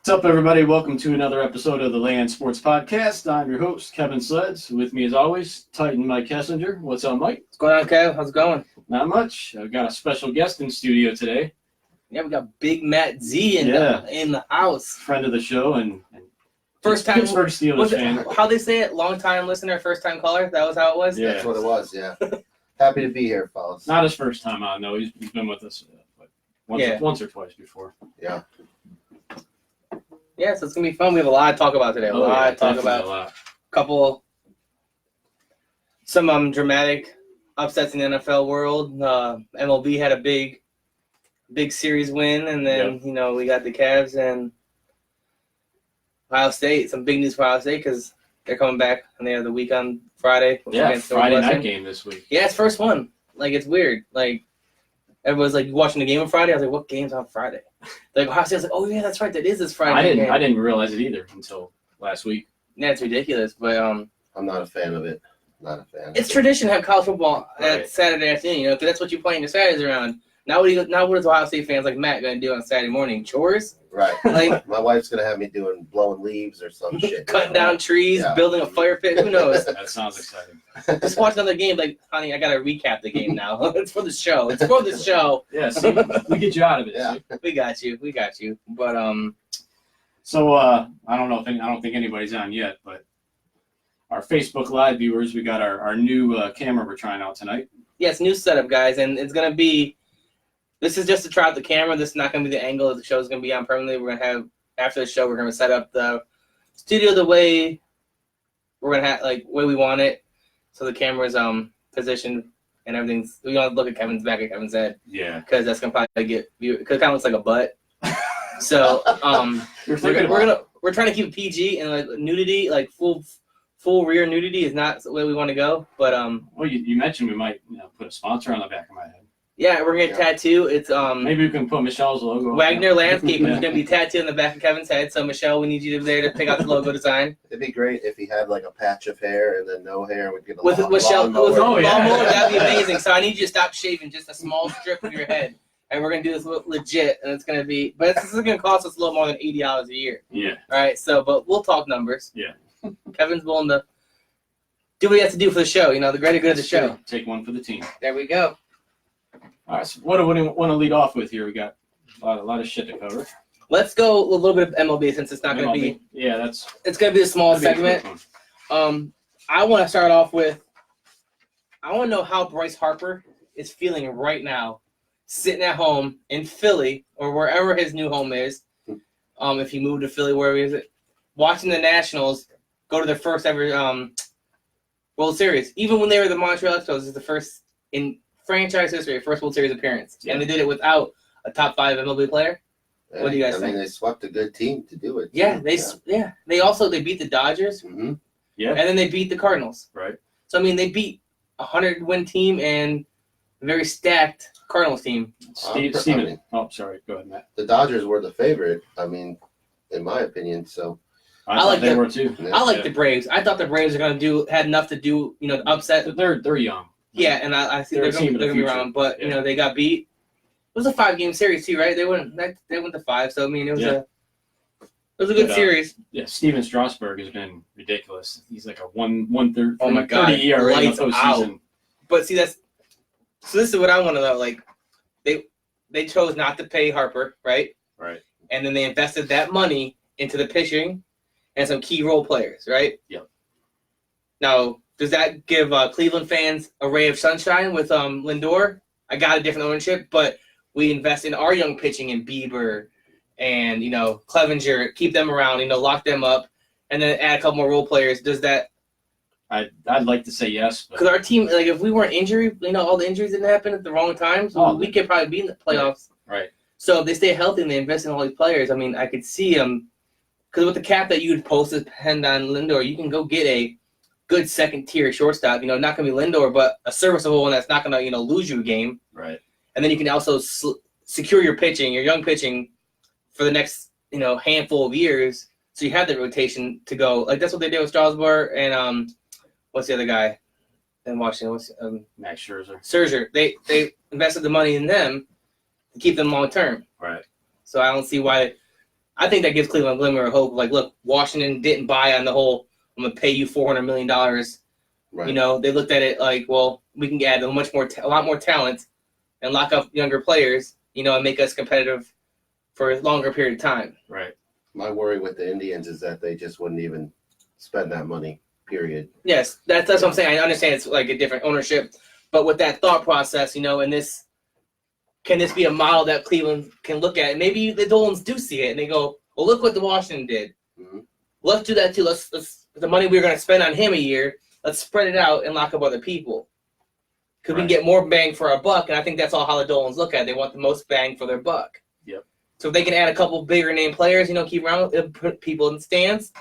What's up, everybody? Welcome to another episode of the Land Sports Podcast. I'm your host, Kevin Sleds. With me, as always, Titan Mike Kessinger. What's up, Mike? What's going on, Kev? How's it going? Not much. I've got a special guest in studio today. Yeah, we got Big Matt Z in the house. Friend of the show and first time Pittsburgh Steelers fan. How they say it? Long time listener, first time caller. That was how it was. Yeah. That's what it was. Yeah. Happy to be here, fellas. Not his first time on, though. He's been with us once or twice before. Yeah. Yeah, so it's gonna be fun. We have a lot to talk about today. A lot to talk about. Some dramatic upsets in the NFL world. MLB had a big series win, and then we got the Cavs and Ohio State. Some big news for Ohio State because they're coming back and they have the week on Friday. Yeah, Friday night game this week. Yeah, it's first one. Like, it's weird. Like, everyone's like watching the game on Friday. I was like, what game's on Friday? Like, Ohio State's like, oh yeah, that's right, that is this Friday. I didn't realize it either until last week. Yeah, it's ridiculous, but I'm not a fan of it. Not a fan. It's tradition to have college football at Saturday afternoon, because that's what you plan your Saturdays around. Now what is Ohio State fans like Matt going to do on Saturday morning? Chores? Right. Like, my wife's going to have me blowing leaves or some shit. Cutting down trees, building a fire pit. Who knows? That sounds exciting. Just watch another game. Like, honey, I got to recap the game now. It's for the show. It's for the show. Yeah, see, we get you out of it. Yeah. We got you. But So I don't think anybody's on yet, but our Facebook Live viewers, we got our new camera we're trying out tonight. Yeah, it's new setup, guys, and it's gonna be. This is just to try out the camera. This is not gonna be the angle that the show is gonna be on permanently. We're gonna have after the show. We're gonna set up the studio the way we're gonna have way we want it. So the camera's positioned and everything's. We don't look at Kevin's back at Kevin's head. Yeah. Because that's gonna probably get because it kind of looks like a butt. So we're trying to keep it PG and like nudity, like full rear nudity is not the way we want to go. But well, you mentioned we might put a sponsor on the back of my head. Yeah, we're gonna get a tattoo. It's maybe we can put Michelle's logo. Wagner Landscaping is gonna be tattooed on the back of Kevin's head. So Michelle, we need you there to pick out the logo design. It'd be great if he had like a patch of hair and then no hair. We'd get a with Michelle with a lawnmower. That'd be Yeah. amazing. So I need you to stop shaving just a small strip of your head, and we're gonna do this legit. And it's gonna be, but this is gonna cost us a little more than $80 a year. Yeah. All right. So, but we'll talk numbers. Yeah. Kevin's willing to do what he has to do for the show. The greater good of the show. Take one for the team. There we go. All right, so what do we want to lead off with here? We got a lot of shit to cover. Let's go a little bit of MLB since it's not going to be. Yeah, it's going to be a small segment. I want to start off with. I want to know how Bryce Harper is feeling right now, sitting at home in Philly or wherever his new home is. If he moved to Philly, wherever he is, watching the Nationals go to their first ever World Series. Even when they were the Montreal Expos, it's the first in franchise history, first World Series appearance, and they did it without a top 5 MLB player. Yeah. What do you guys think? I mean, they swept a good team to do it. Yeah, they beat the Dodgers. Mm-hmm. Yeah, and then they beat the Cardinals. Right. So I mean, they beat a 100-win team and a very stacked Cardinals team. Steven. Oh, sorry. Go ahead, Matt. The Dodgers were the favorite. I mean, in my opinion, so. I like they were too. I like the Braves. I thought the Braves were going to had enough to do upset. They're young. Yeah, and I think they're going to be around, but they got beat. It was a 5-game series too, right? They went to 5, so I mean it was a good series. Yeah, Steven Strasburg has been ridiculous. He's like a 1.30 oh my God, ERA in the postseason. But see, this is what I want to know. Like they chose not to pay Harper, right? Right. And then they invested that money into the pitching and some key role players, right? Yep. Now, does that give Cleveland fans a ray of sunshine with Lindor? I got a different ownership, but we invest in our young pitching in Bieber and, Clevenger, keep them around, lock them up, and then add a couple more role players. Does that? I'd like to say yes. Because our team, like, if we weren't injured, all the injuries didn't happen at the wrong times, we could probably be in the playoffs. Right. So if they stay healthy and they invest in all these players, I mean, I could see them. Because with the cap that you would post to depend on Lindor, you can go get a good second-tier shortstop. Not going to be Lindor, but a serviceable one that's not going to, lose you a game. Right. And then you can also secure your pitching, your young pitching, for the next, handful of years. So you have the rotation to go. Like, that's what they did with Strasburg and what's the other guy in Washington? Max Scherzer. Scherzer. They invested the money in them to keep them long term. Right. So I don't see why. I think that gives Cleveland a glimmer of hope. Like, look, Washington didn't buy on the whole, I'm going to pay you $400 million. Right. You know, they looked at it like, well, we can add a lot more talent and lock up younger players, you know, and make us competitive for a longer period of time. Right. My worry with the Indians is that they just wouldn't even spend that money, period. Yes, that's what I'm saying. I understand it's like a different ownership, but with that thought process, you know, and this, can this be a model that Cleveland can look at? And maybe the Dolans do see it and they go, well, look what the Washington did. Mm-hmm. Let's do that too. Let's the money we're going to spend on him a year, let's spread it out and lock up other people. Because we can get more bang for our buck, and I think that's all how the Dolans look at it. They want the most bang for their buck. Yep. So if they can add a couple bigger name players, you know, keep around put people in the stands,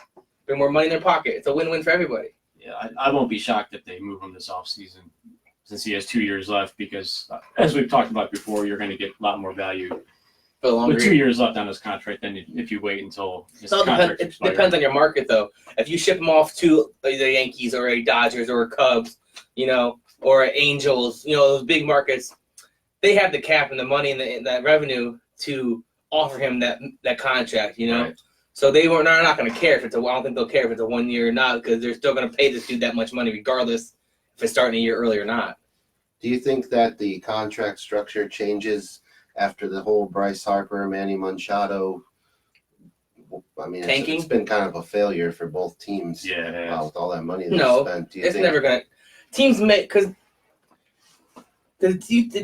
bring more money in their pocket. It's a win-win for everybody. Yeah, I won't be shocked if they move him this offseason since he has 2 years left because, as we've talked about before, you're going to get a lot more value For the longer with 2 years left on his contract than if you wait until his it contract depends, expires. it depends on your market, though. If you ship him off to the Yankees or a Dodgers or a Cubs, you know, or Angels, you know, those big markets, they have the cap and the money and that revenue to offer him that contract, you know. Right. So they're not going to care if it's I don't think they'll care if it's a 1 year or not because they're still going to pay this dude that much money regardless if it's starting a year early or not. Do you think that the contract structure changes after the whole Bryce Harper, Manny Machado? I mean, it's been kind of a failure for both teams. Yeah. With all that money they No, spent. Do you it's think never going to. Teams make because the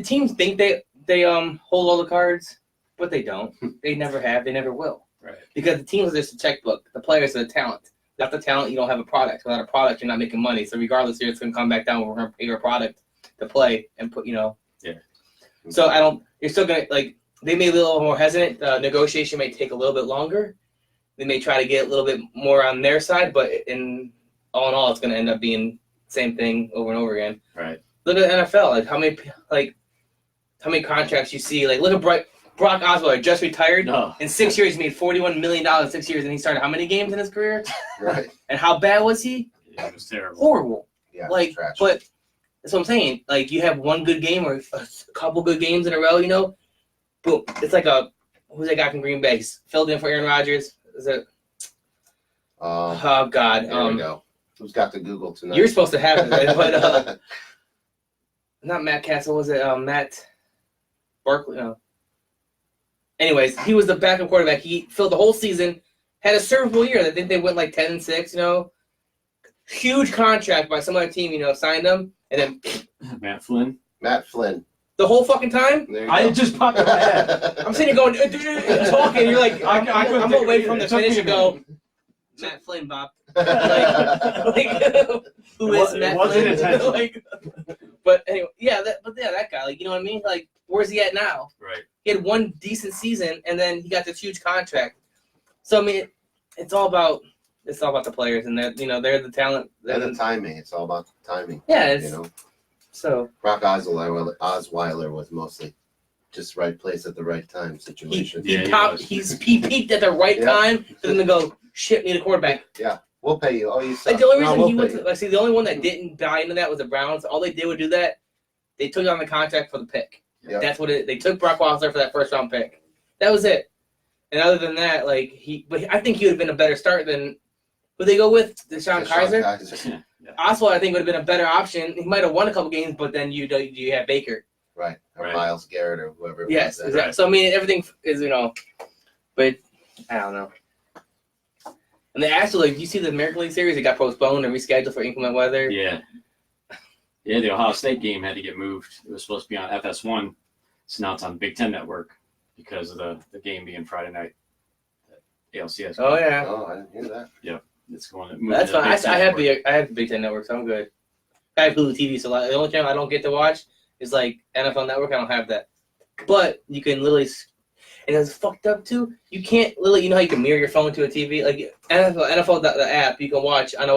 teams think they hold all the cards, but they don't. They never have. They never will. Right. Because the team is just a checkbook. The players are the talent. Without the talent, you don't have a product. Without a product, you're not making money. So regardless, it's going to come back down. We're going to pay your product to play and put, you know. Yeah. So you're still going to, like, they may be a little more hesitant. Negotiation may take a little bit longer. They may try to get a little bit more on their side, but in all, it's going to end up being same thing over and over again. Right. Look at the NFL. Like, how many contracts you see? Like, look at Brock Osweiler just retired. No. In 6 years, he made $41 million in 6 years, and he started how many games in his career? Right. And how bad was he? Yeah, it was terrible. Horrible. Yeah. Like, trash. but that's what I'm saying. Like, you have one good game or a couple good games in a row, you know? Boom. It's like who's that guy from Green Bay? He's filled in for Aaron Rodgers. Is it? Oh, God. There we go. Who's got the Google tonight? You're supposed to have it, right? But not Matt Castle. Was it Matt Barkley? No. Anyways, he was the backup quarterback. He filled the whole season, had a serviceable year. I think they went like 10-6. You know, huge contract by some other team. You know, signed him, and then Matt Flynn. Matt Flynn. the whole fucking time. There you I go. just popped in my head. I'm sitting here going talking. And you're like, I'm couldn't gonna think wait of from it. the It took me finish a and go. minute. Matt Flynn, Bob. It Who is Matt wasn't Flynn? intentional. But anyway, that guy. Like, you know what I mean? Like, where's he at now? Right. He had one decent season, and then he got this huge contract. So I mean, it's all about the players, and that, you know, they're the talent. And the timing. It's all about the timing. Yeah, it's, You know, so Brock Osweiler was mostly just right place at the right time situation. Yeah, he peaked at the right Yeah. time for them to go, shit, need a quarterback. We'll pay you. Oh, you suck. Like, the only No, reason we'll he pay went you. to, like, see, the only one that didn't buy into that was the Browns. All they did would do that. They took on the contract for the pick. Yep. That's what they took Brock Osweiler for that first round pick. That was it. And other than that, like, but I think he would have been a better start than who they go with, Deshaun Kaiser. Yeah. Osweiler, I think, would have been a better option. He might have won a couple games, but then you have Baker. Right. Or Right. Myles Garrett or whoever. it Yes, was. exactly. So I mean, everything is, you know, but I don't know. And they actually, like, you see the American League series, it got postponed and rescheduled for inclement weather. Yeah. Yeah, the Ohio State game had to get moved. It was supposed to be on FS1. So now it's on Big Ten Network because of the game being Friday night. ALCS. Oh yeah, Oh, I didn't hear that. It's going to that's to the fine. Big Ten I have Network. I have the Big Ten Network, so I'm good. I have Hulu TV, so the only channel I don't get to watch is like NFL Network. I don't have that, but you can literally. And it's fucked up too. You can't literally, you know how you can mirror your phone to a TV, like NFL the app. You can watch on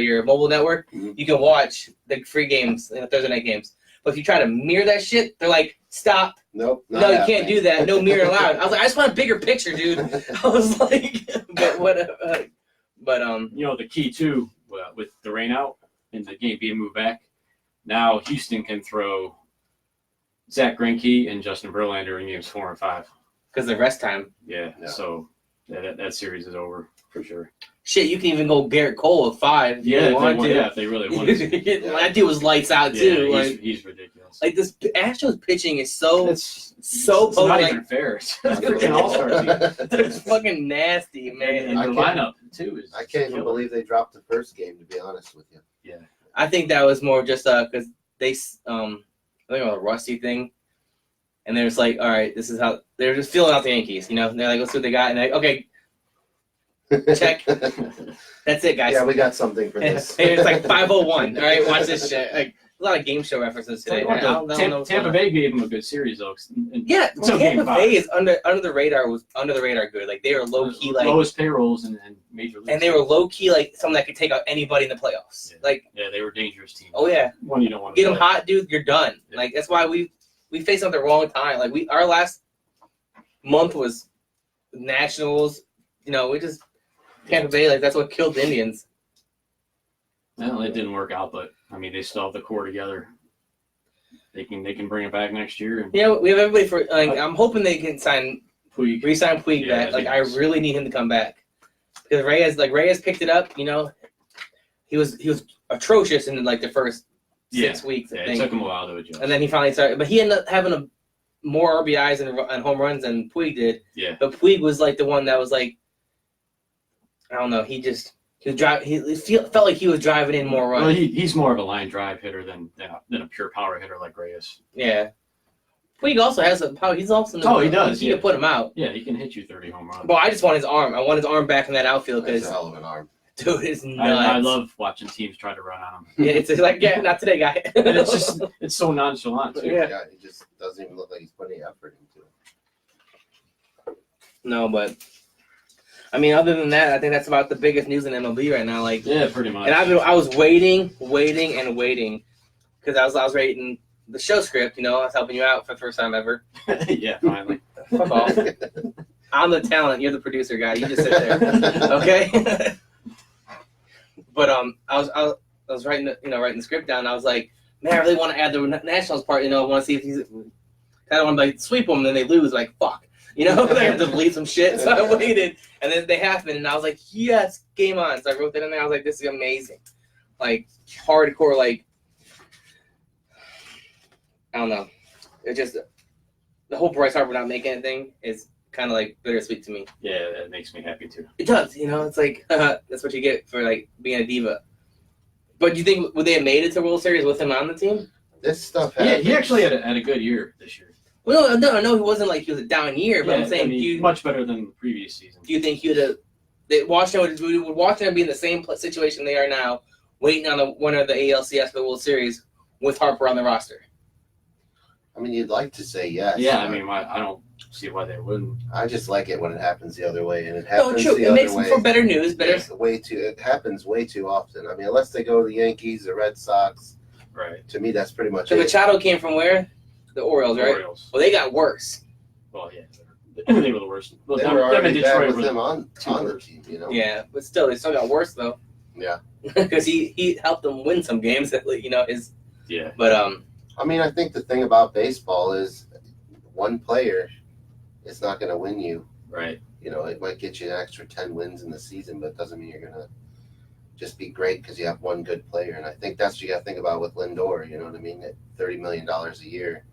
your mobile network. Mhm. You can watch the free games, Thursday night games. But if you try to mirror that shit, they're like, stop. Nope. No, you can't do that. No mirror allowed. I was like, I just want a bigger picture, dude. I was like, but whatever. But You know, the key too, with the rain out and the game being moved back, now Houston can throw Zach Greinke and Justin Verlander in games 4 and 5. because of rest time. Yeah. Yeah. So that series is over for sure. Shit, you can even go Garrett Cole at 5. If Yeah, you want to. if they really wanted to. That dude was lights out too. Yeah, Like, he's ridiculous. like this Astros pitching is so It's so not like, even fair. It's a freaking all-star team. it's fucking nasty, man. And I the can't- lineup too is. I can't even believe they dropped the first game, to be honest with you. Yeah. I think that was more just because they I think it was a rusty thing, and they're just like, all right, this is how they're just feeling out the Yankees. You know, and they're like, let's see what they got, and they're like, okay, check. That's it, guys. Yeah, we got something for And this. it's like 5:01. All right, watch this shit. Like a lot of game show references today. Tell you what, I don't know Tampa, what's Tampa going on. Bay gave him a good series though. Yeah, Until Tampa game 5. Bay is under the radar good. Like they were low key like, lowest payrolls in major leagues. and they were low key like someone that could take out anybody in the playoffs. Yeah. Like, Yeah, they were a dangerous team. oh yeah, One you don't want to get them play. hot, dude. You're done. Yeah. Like that's why we faced them at the wrong time. Like our last month was Nationals. You know, we just Tampa Bay. Like that's what killed the Indians. Well, it didn't work out, but I mean, they still have the core together. They can bring it back next year. And Yeah, we have everybody for. Like, I'm hoping they can Puig, re-sign Puig Yeah, back. Like that'd be I really need him to come back because Reyes picked it up. You know, he was atrocious in like the first 6 weeks. I yeah, it think. took him a while to adjust. And then he finally started, but he ended up having more RBIs and home runs than Puig did. Yeah. But Puig was like the one that was like, I don't know. He felt like he was driving in more runs. Well, he's more of a line drive hitter than a pure power hitter like Reyes. Yeah. Puig also has a power. He's also Oh, he does, He yeah. can put him out. Yeah, he can hit you 30 home runs. But I just want his arm. I want his arm back in that outfield That's because a hell of an arm. dude is nuts. I love watching teams try to run on him. Yeah, it's like not today, guy. And it's so nonchalant too. Yeah. He just doesn't even look like he's putting effort into it. No, but I mean, other than that, I think that's about the biggest news in MLB right now. Like, Yeah, pretty much. and I was waiting because I was writing the show script. You know, I was helping you out for the first time ever. Yeah, finally. Fuck off. I'm the talent. You're the producer guy. You just sit there, okay? But I was writing the script down. And I was like, man, I really want to add the Nationals part. You know, I want to see if he's. I don't want to like sweep them, and then they lose. Like fuck, you know, they have to delete some shit. So I waited, and then they happened, and I was like, yes, game on. So I wrote that in there. I was like, this is amazing, like hardcore, like I don't know. It just the whole Bryce Harper not making anything is kind of like bittersweet to me. Yeah, that makes me happy too. It does, you know. It's like that's what you get for like being a diva. But do you think would they have made it to World Series with him on the team? This stuff Yeah, happens. he actually had a good year this year. Well, no, I know he wasn't like he was a down year, but Yeah, I'm saying, I mean, much better than the previous season. do you think he would have? Would Washington be in the same situation they are now, waiting on the winner of the ALCS for the World Series with Harper on the roster? I mean, you'd like to say yes. Yeah, I mean, I don't see why they wouldn't. I just like it when it happens the other way, and it No, happens true. the It other makes way. for better news. Better. It happens way too often. I mean, unless they go to the Yankees, the Red Sox. Right. To me, that's pretty much So it. Machado came from where? The Orioles, right? Orioles. Well, they got worse. Well, yeah. They were the worst. Well, They them were and already bad Detroit with were him on two the worst. team, you know. Yeah, but still, they still got worse though. Yeah. Because he helped them win some games. You know his. Yeah. But I mean, I think the thing about baseball is one player is not going to win you. Right. You know, it might get you an extra 10 wins in the season, but it doesn't mean you're going to just be great because you have one good player. And I think that's what you got to think about with Lindor. You know what I mean? At $30 million a year,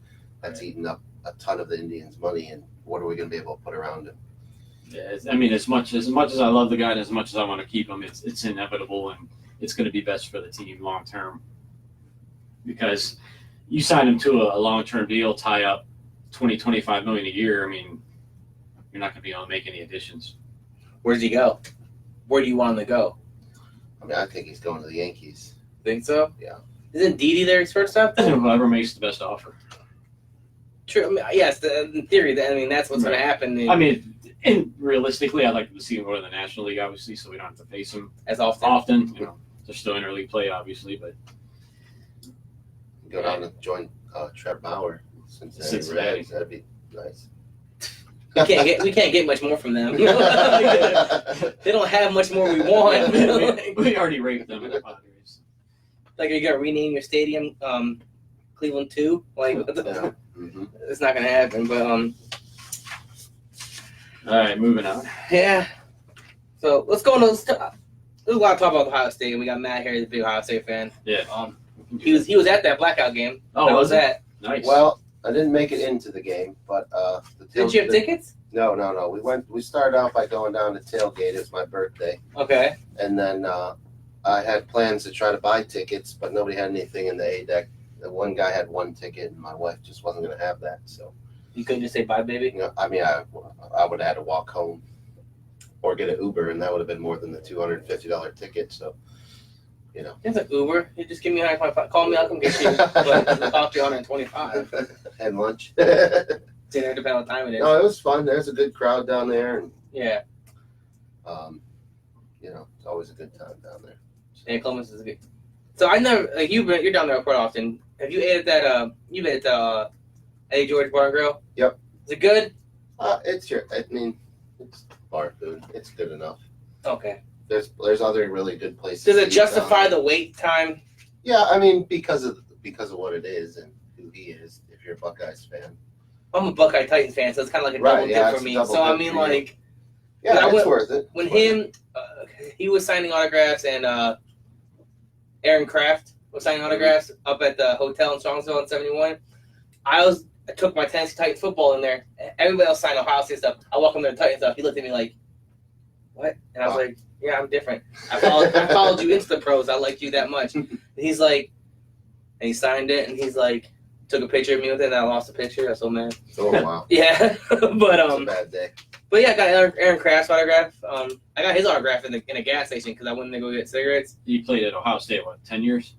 that's eating up a ton of the Indians' money. And what are we going to be able to put around him? Yeah. I mean, as much as I love the guy and as much as I want to keep him, it's inevitable and it's going to be best for the team long term. Because you sign him to a long term deal, tie up $20-25 million a year. I mean, you're not going to be able to make any additions. where does he go? Where do you want him to go? I mean, I think he's going to the Yankees. Think so? Yeah. Isn't Didi their shortstop? Whoever makes the best offer. True. I mean, yes, in theory. I mean, that's what's going to happen. I mean, and realistically, I'd like to see him go to the National League, obviously, so we don't have to face him as often. often. You know, they're still interleague play, obviously, but Go down and join Trevor Bauer. Cincinnati. Reds. That'd be nice. We can't get much more from them. They don't have much more we want. we already raped them in the Padres. Like, are you gonna rename your stadium Cleveland 2? Like, Yeah. Mm-hmm. it's not gonna happen. But All right, moving on. Yeah. So let's go on. There's a lot to talk about Ohio State, and we got Matt here, he's a big Ohio State fan. Yeah. He was at that blackout game. Oh, that was it? that. Nice. Well, I didn't make it into the game, but Did you have tickets? No. We started out by going down to tailgate. It was my birthday, Okay. and then I had plans to try to buy tickets, but nobody had anything in the A deck. The one guy had one ticket, and my wife just wasn't going to have that. So, You couldn't just say bye, baby. you know, I mean, I would have had to walk home or get an Uber, and that would have been more than the $250 ticket. So, you know, It's an Uber. You just give me 125. Call me, I'll come get you. But it'll cost you 125. and lunch. Dinner, depending on what time it is. No, it was fun. There's a good crowd down there, and Yeah. you know, it's always a good time down there. Yeah, Columbus is good. So I never like you're down there quite often. Have you ate at that? You've ate at Eddie George Bar and Grill. Yep. Is it good? It's bar food. It's good enough. Okay. There's other really good places. Does to it eat justify down the wait time? there. Yeah, I mean because of what it is and who he is. If you're a Buckeyes fan, I'm a Buckeye Titans fan, so it's kind of like a Right, double yeah, dip it's for a me. double So I dip mean, for you. like yeah, I it's went- worth it. when It's worth it. he was signing autographs and Aaron Kraft was signing autographs up at the hotel in Strongsville in 71. I took my Tennessee Titans football in there. Everybody else signed Ohio State stuff. I walked in there Titans stuff. He looked at me like, "What?" And I was Wow. like, "Yeah, I'm different. I followed you Insta Pros. I like you that much." And he's like, and he signed it, and he's like, took a picture of me with it, and I lost the picture. I was so mad. Oh wow, Yeah, but it's a bad day. But yeah, I got Aaron Kraft's autograph. I got his autograph in a gas station because I went to go get cigarettes. He played at Ohio State, what, 10 years?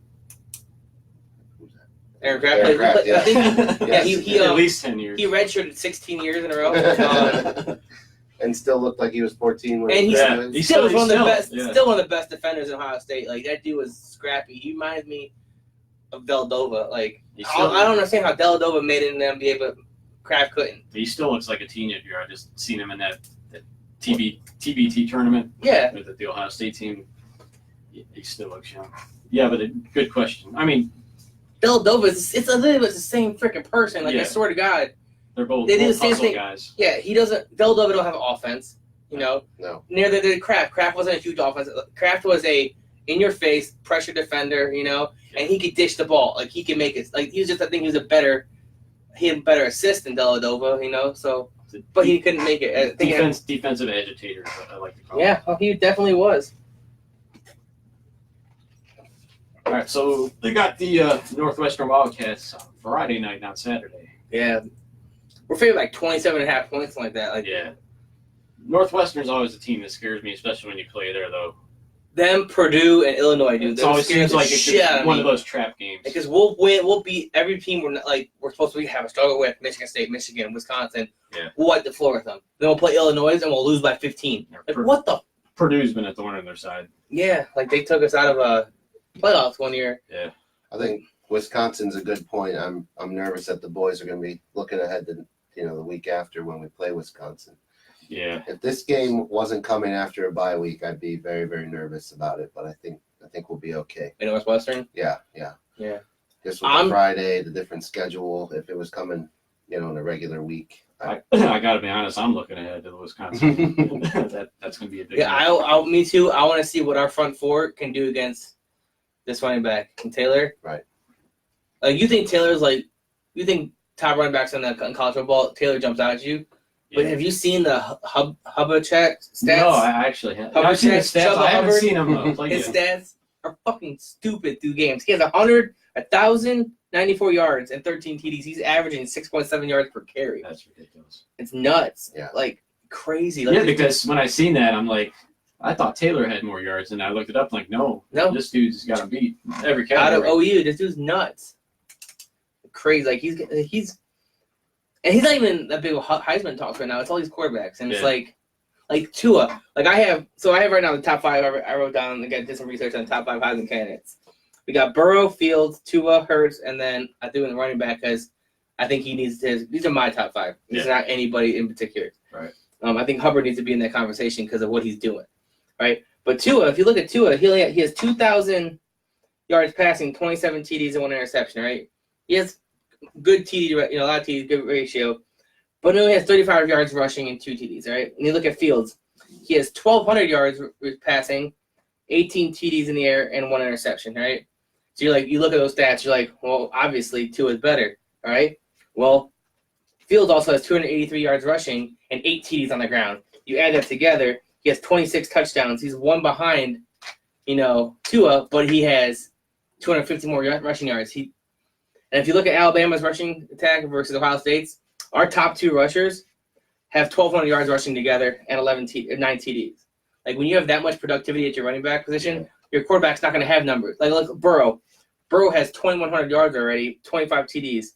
Who's that? Aaron Kraft. Aaron Kraft, I think Yes. he At least 10 years. he redshirted 16 years in a row. And still looked like he was 14 when And he he's- graduated. he's Still was one of the Still, best. yeah. Still one of the best defenders in Ohio State. Like that dude was scrappy. He reminds me of Deladova. Like He I still, don't understand how Deladova made it in the NBA, but Kraft couldn't. he still looks like a teenager. I just seen him in that TBT tournament Yeah. with the Ohio State team. He still looks young. Yeah, but good question. I mean, Deladova it's a little bit the same freaking person. Like I Yeah. swear to God. they're both They do the same hustle thing. guys. Yeah, Deladova don't have offense. You know. No. Neither did Kraft. Kraft wasn't a huge offense. Kraft was a in-your-face pressure defender, you know, and he could dish the ball. Like he could make it. Like he was just, I think he had a better assist than Deladova, you know. So, but he couldn't make it. I think Defensive agitator, I like to call him. yeah, well, he definitely was. All right, so they got the Northwestern Wildcats on Friday night, not Saturday. Yeah, we're favored like 27.5 points, something like that. Like Yeah. Northwestern's always a team that scares me, especially when you play there, though. them, Purdue, and Illinois, dude. It They're always scaring seems the like it's shit out just of one me. of those trap games. Because we'll win, we'll beat every team we're supposed to have a struggle with. Michigan State, Michigan, Wisconsin. Yeah. We'll wipe the floor with them. Then we'll play Illinois and we'll lose by 15. Like what the? Purdue's been a thorn in their side. Yeah, like they took us out of playoffs one year. I think Wisconsin's a good point. I'm nervous that the boys are going to be looking ahead to the week after when we play Wisconsin. Yeah. If this game wasn't coming after a bye week, I'd be very, very nervous about it. But I think we'll be okay. In Northwestern. Yeah. Yeah. Just with the Friday, the different schedule. If it was coming, in a regular week. I got to be honest, I'm looking ahead to the Wisconsin. That's going to be a big Yeah, me too. I want to see what our front four can do against this running back and Taylor. Right. Like you think you think top running backs in college football, Taylor jumps out at you. But have you seen the Hubacek stats? No, I actually haven't. Hubbard I've seen his stats, stats. I haven't Hubbard. seen him play His yet. stats are fucking stupid through games. He has 1,094 yards and 13 TDs. He's averaging 6.7 yards per carry. That's ridiculous. It's nuts. Yeah. Like crazy. Like, Yeah, because when I seen that, I'm like, I thought Taylor had more yards, and I looked it up. Like, no, this dude's got to beat every out of category. OU, this dude's nuts. Crazy. Like he's and he's not even that big of Heisman talks right now. It's all these quarterbacks, and it's like Tua. Like I have right now the top 5. I wrote down and did some research on the top 5 Heisman candidates. We got Burrow, Fields, Tua, Hurts, and then I threw in the running back because I think he needs his. These are my top 5. These are not anybody in particular. Right. I think Hubbard needs to be in that conversation because of what he's doing. Right. But Tua, if you look at Tua, he has 2,000 yards passing, 27 TDs and 1 interception. Right. He has good TD, a lot of TDs, good ratio. But he only has 35 yards rushing and 2 TDs, right? And you look at Fields, he has 1,200 yards passing, 18 TDs in the air, and 1 interception, right? So you look at those stats, you're like, well, obviously Tua is better, all right? Well, Fields also has 283 yards rushing and 8 TDs on the ground. You add that together, he has 26 touchdowns. He's one behind, Tua, but he has 250 more rushing yards. And if you look at Alabama's rushing attack versus Ohio State's, our top 2 rushers have 1,200 yards rushing together and 9 TDs. Like, when you have that much productivity at your running back position, your quarterback's not going to have numbers. Like, look, Burrow. Burrow has 2,100 yards already, 25 TDs.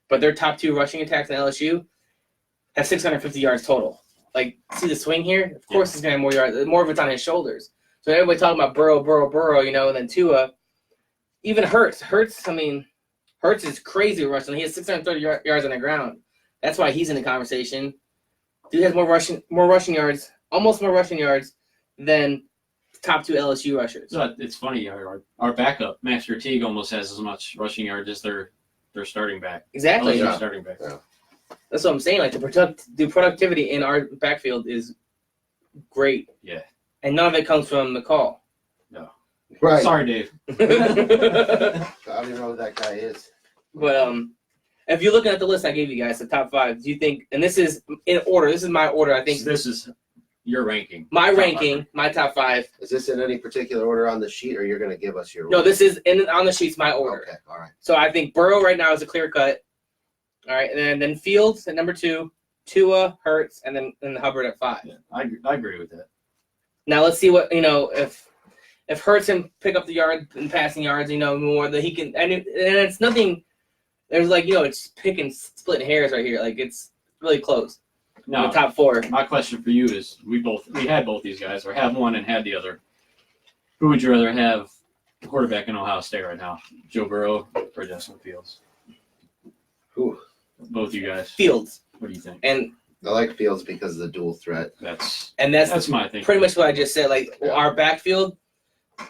But their top 2 rushing attacks in LSU have 650 yards total. Like, see the swing here? Of course he's going to have more yards. More of it's on his shoulders. So everybody talking about Burrow, and then Tua. Even Hurts, Hurts is crazy rushing. He has 630 yards on the ground. That's why he's in the conversation. Dude has more rushing yards, almost more rushing yards than top 2 LSU rushers. So it's funny. Our backup, Master Teague, almost has as much rushing yards as their starting back. Exactly. LSU starting back. Yeah. That's what I'm saying. Like, the productivity in our backfield is great. Yeah. And none of it comes from McCall. No. Right. Sorry, Dave. I don't even know who that guy is. But if you're looking at the list I gave you guys, the top 5, do you think? And this is in order. This is my order. I think This is your ranking. my Top ranking, 5. my top 5. Is this in any particular order on the sheet, or you're going to give us your? No, order? this is on the sheets. My order. Okay, all right. So I think Burrow right now is a clear cut. All right, and then Fields at number 2, Tua, Hurts, and then Hubbard at 5. Yeah, I agree with that. Now let's see what if Hurts can pick up the yard and passing yards, more that he can, and it's nothing. There's it's splitting hairs right here. Like, it's really close. Now, The top 4. my question for you is: we had both these guys, or have one and had the other. Who would you rather have quarterback in Ohio State right now, Joe Burrow or Justin Fields? Whew. Both you guys. Fields, What do you think? and I like Fields because of the dual threat. That's that's my thing. pretty much what I just said. Like, Yeah. our backfield,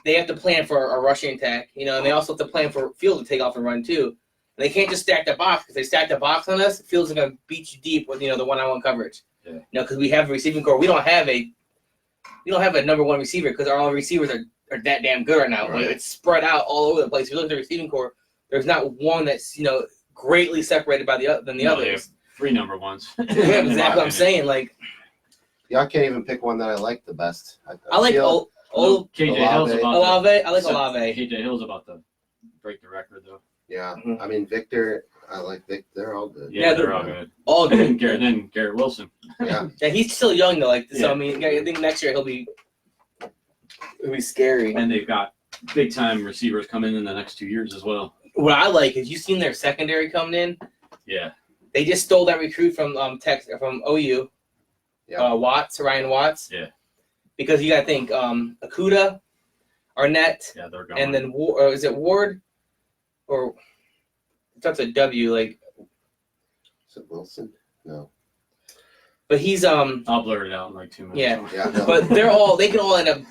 they have to plan for a rushing attack, and they also have to plan for Field to take off and run too. And they can't just stack the box. If they stack the box on us, Fields are going to beat you deep with the one-on-one coverage. Yeah. Because we have a receiving core. We don't have a number 1 receiver because all receivers are that damn good right now. Right. It's spread out all over the place. If you look at the receiving core, there's not one that's greatly separated by than the No, they others. have 3 number 1s. Yeah, exactly what I'm saying. Like, Yeah, I can't even pick one that I like the best. I like feel- KJ Hill's Olave. about Olave. I like so- Olave. KJ Hill's about to break the record though. Yeah, Mhm. I mean Victor. I like Vic. They're all good. Yeah, Yeah, they're all good. All good. Then Garrett Wilson. Yeah, Yeah, he's still young though. Like, so Yeah. I mean, I think next year he'll be scary. And they've got big time receivers coming in the next 2 years as well. What I like is you seen their secondary coming in. Yeah. They just stole that recruit from from OU. Yeah. Ryan Watts. Yeah. Because you got to think Akuda, Arnett, Yeah, they're going. and then is it Ward, or that's a W like. is it Wilson? No. But he's I'll blurt it out in like 2 minutes. Yeah. Yeah, no. But they can all end up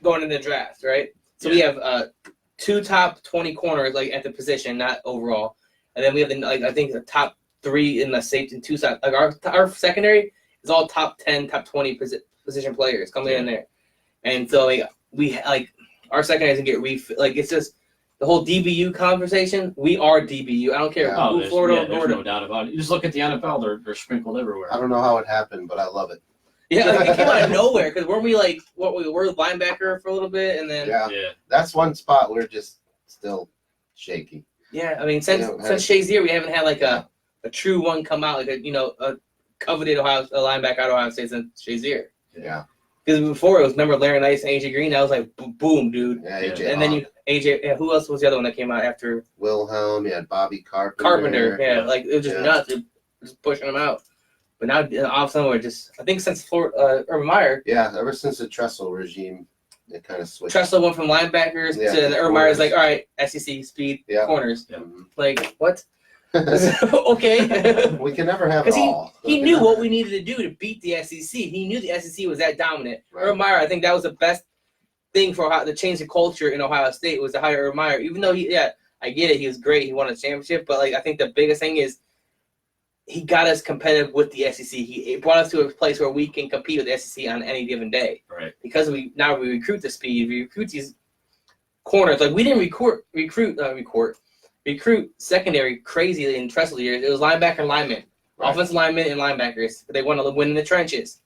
going in the draft, right? So we have 2 top 20 corners like at the position, not overall, and then we have I think the top 3 in the safety and 2 side. Like our secondary is all top 10, top 20 position players coming in there, and so our secondary doesn't get it's just the whole DBU conversation. We are DBU. I don't care Yeah. Oh, who there's Florida no or doubt about it. You just look at the NFL; they're sprinkled everywhere. I don't know how it happened, but I love it. yeah, like, it came out of nowhere because weren't we were linebacker for a little bit, and then Yeah, Yeah, that's one spot we're just still shaky. yeah, I mean since Shazier, we haven't had like a true one come out, like a coveted linebacker out of Ohio State since Shazier. Yeah, Because before it was, remember Larry Nice and AJ Green? That was like boom, dude. yeah. Yeah. AJ And then who else was the other one that came out after Wilhelm. You had Bobby Carpenter. Carpenter? Yeah, yeah. like it was just Yeah. nuts. It was just pushing them out. But now all of a sudden we're just, I think since Urban Meyer, Yeah, ever since the Tressel regime, it kind of switched. Tressel went from linebackers Yeah, to Urban Meyer's corners. like, all right, SEC speed Yeah. corners. Mhm. Like what? Okay. We can never have it Because all. he knew what we needed to do to beat the SEC. He knew the SEC was that dominant. Right. Urban Meyer, I think that was the best thing for to change the culture in Ohio State was to hire Urban Meyer. Even though I get it, he was great. He won a championship, but I think the biggest thing is he got us competitive with the SEC. He brought us to a place where we can compete with the SEC on any given day. Right. Because we recruit the speed, we recruit these corners. Like we didn't recruit secondary crazily in Tressel years. It was linebacker and linemen, offensive linemen and linebackers. They want to win in the trenches.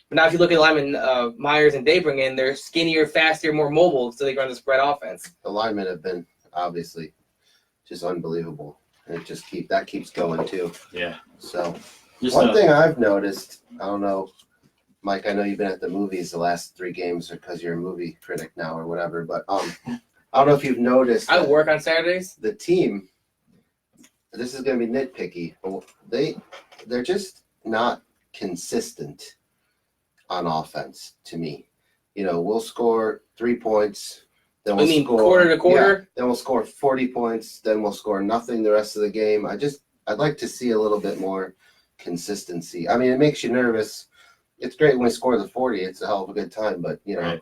But now if you look at linemen, Myers and Day bring in, they're skinnier, faster, more mobile, so they run the spread offense. The linemen have been obviously just unbelievable. And that keeps going too. Yeah. So Just one thing I've noticed, I don't know, Mike, I know you've been at the movies the last 3 games because you're a movie critic now or whatever, but I don't know if you've noticed. I work on Saturdays. The team, this is going to be nitpicky, but they're just not consistent on offense to me. You know, we'll score 3 points. Then we'll score quarter to quarter? Yeah, then we'll score 40 points. Then we'll score nothing the rest of the game. I'd like to see a little bit more consistency. I mean, it makes you nervous. It's great when we score the 40. It's a hell of a good time. But, you know, Right.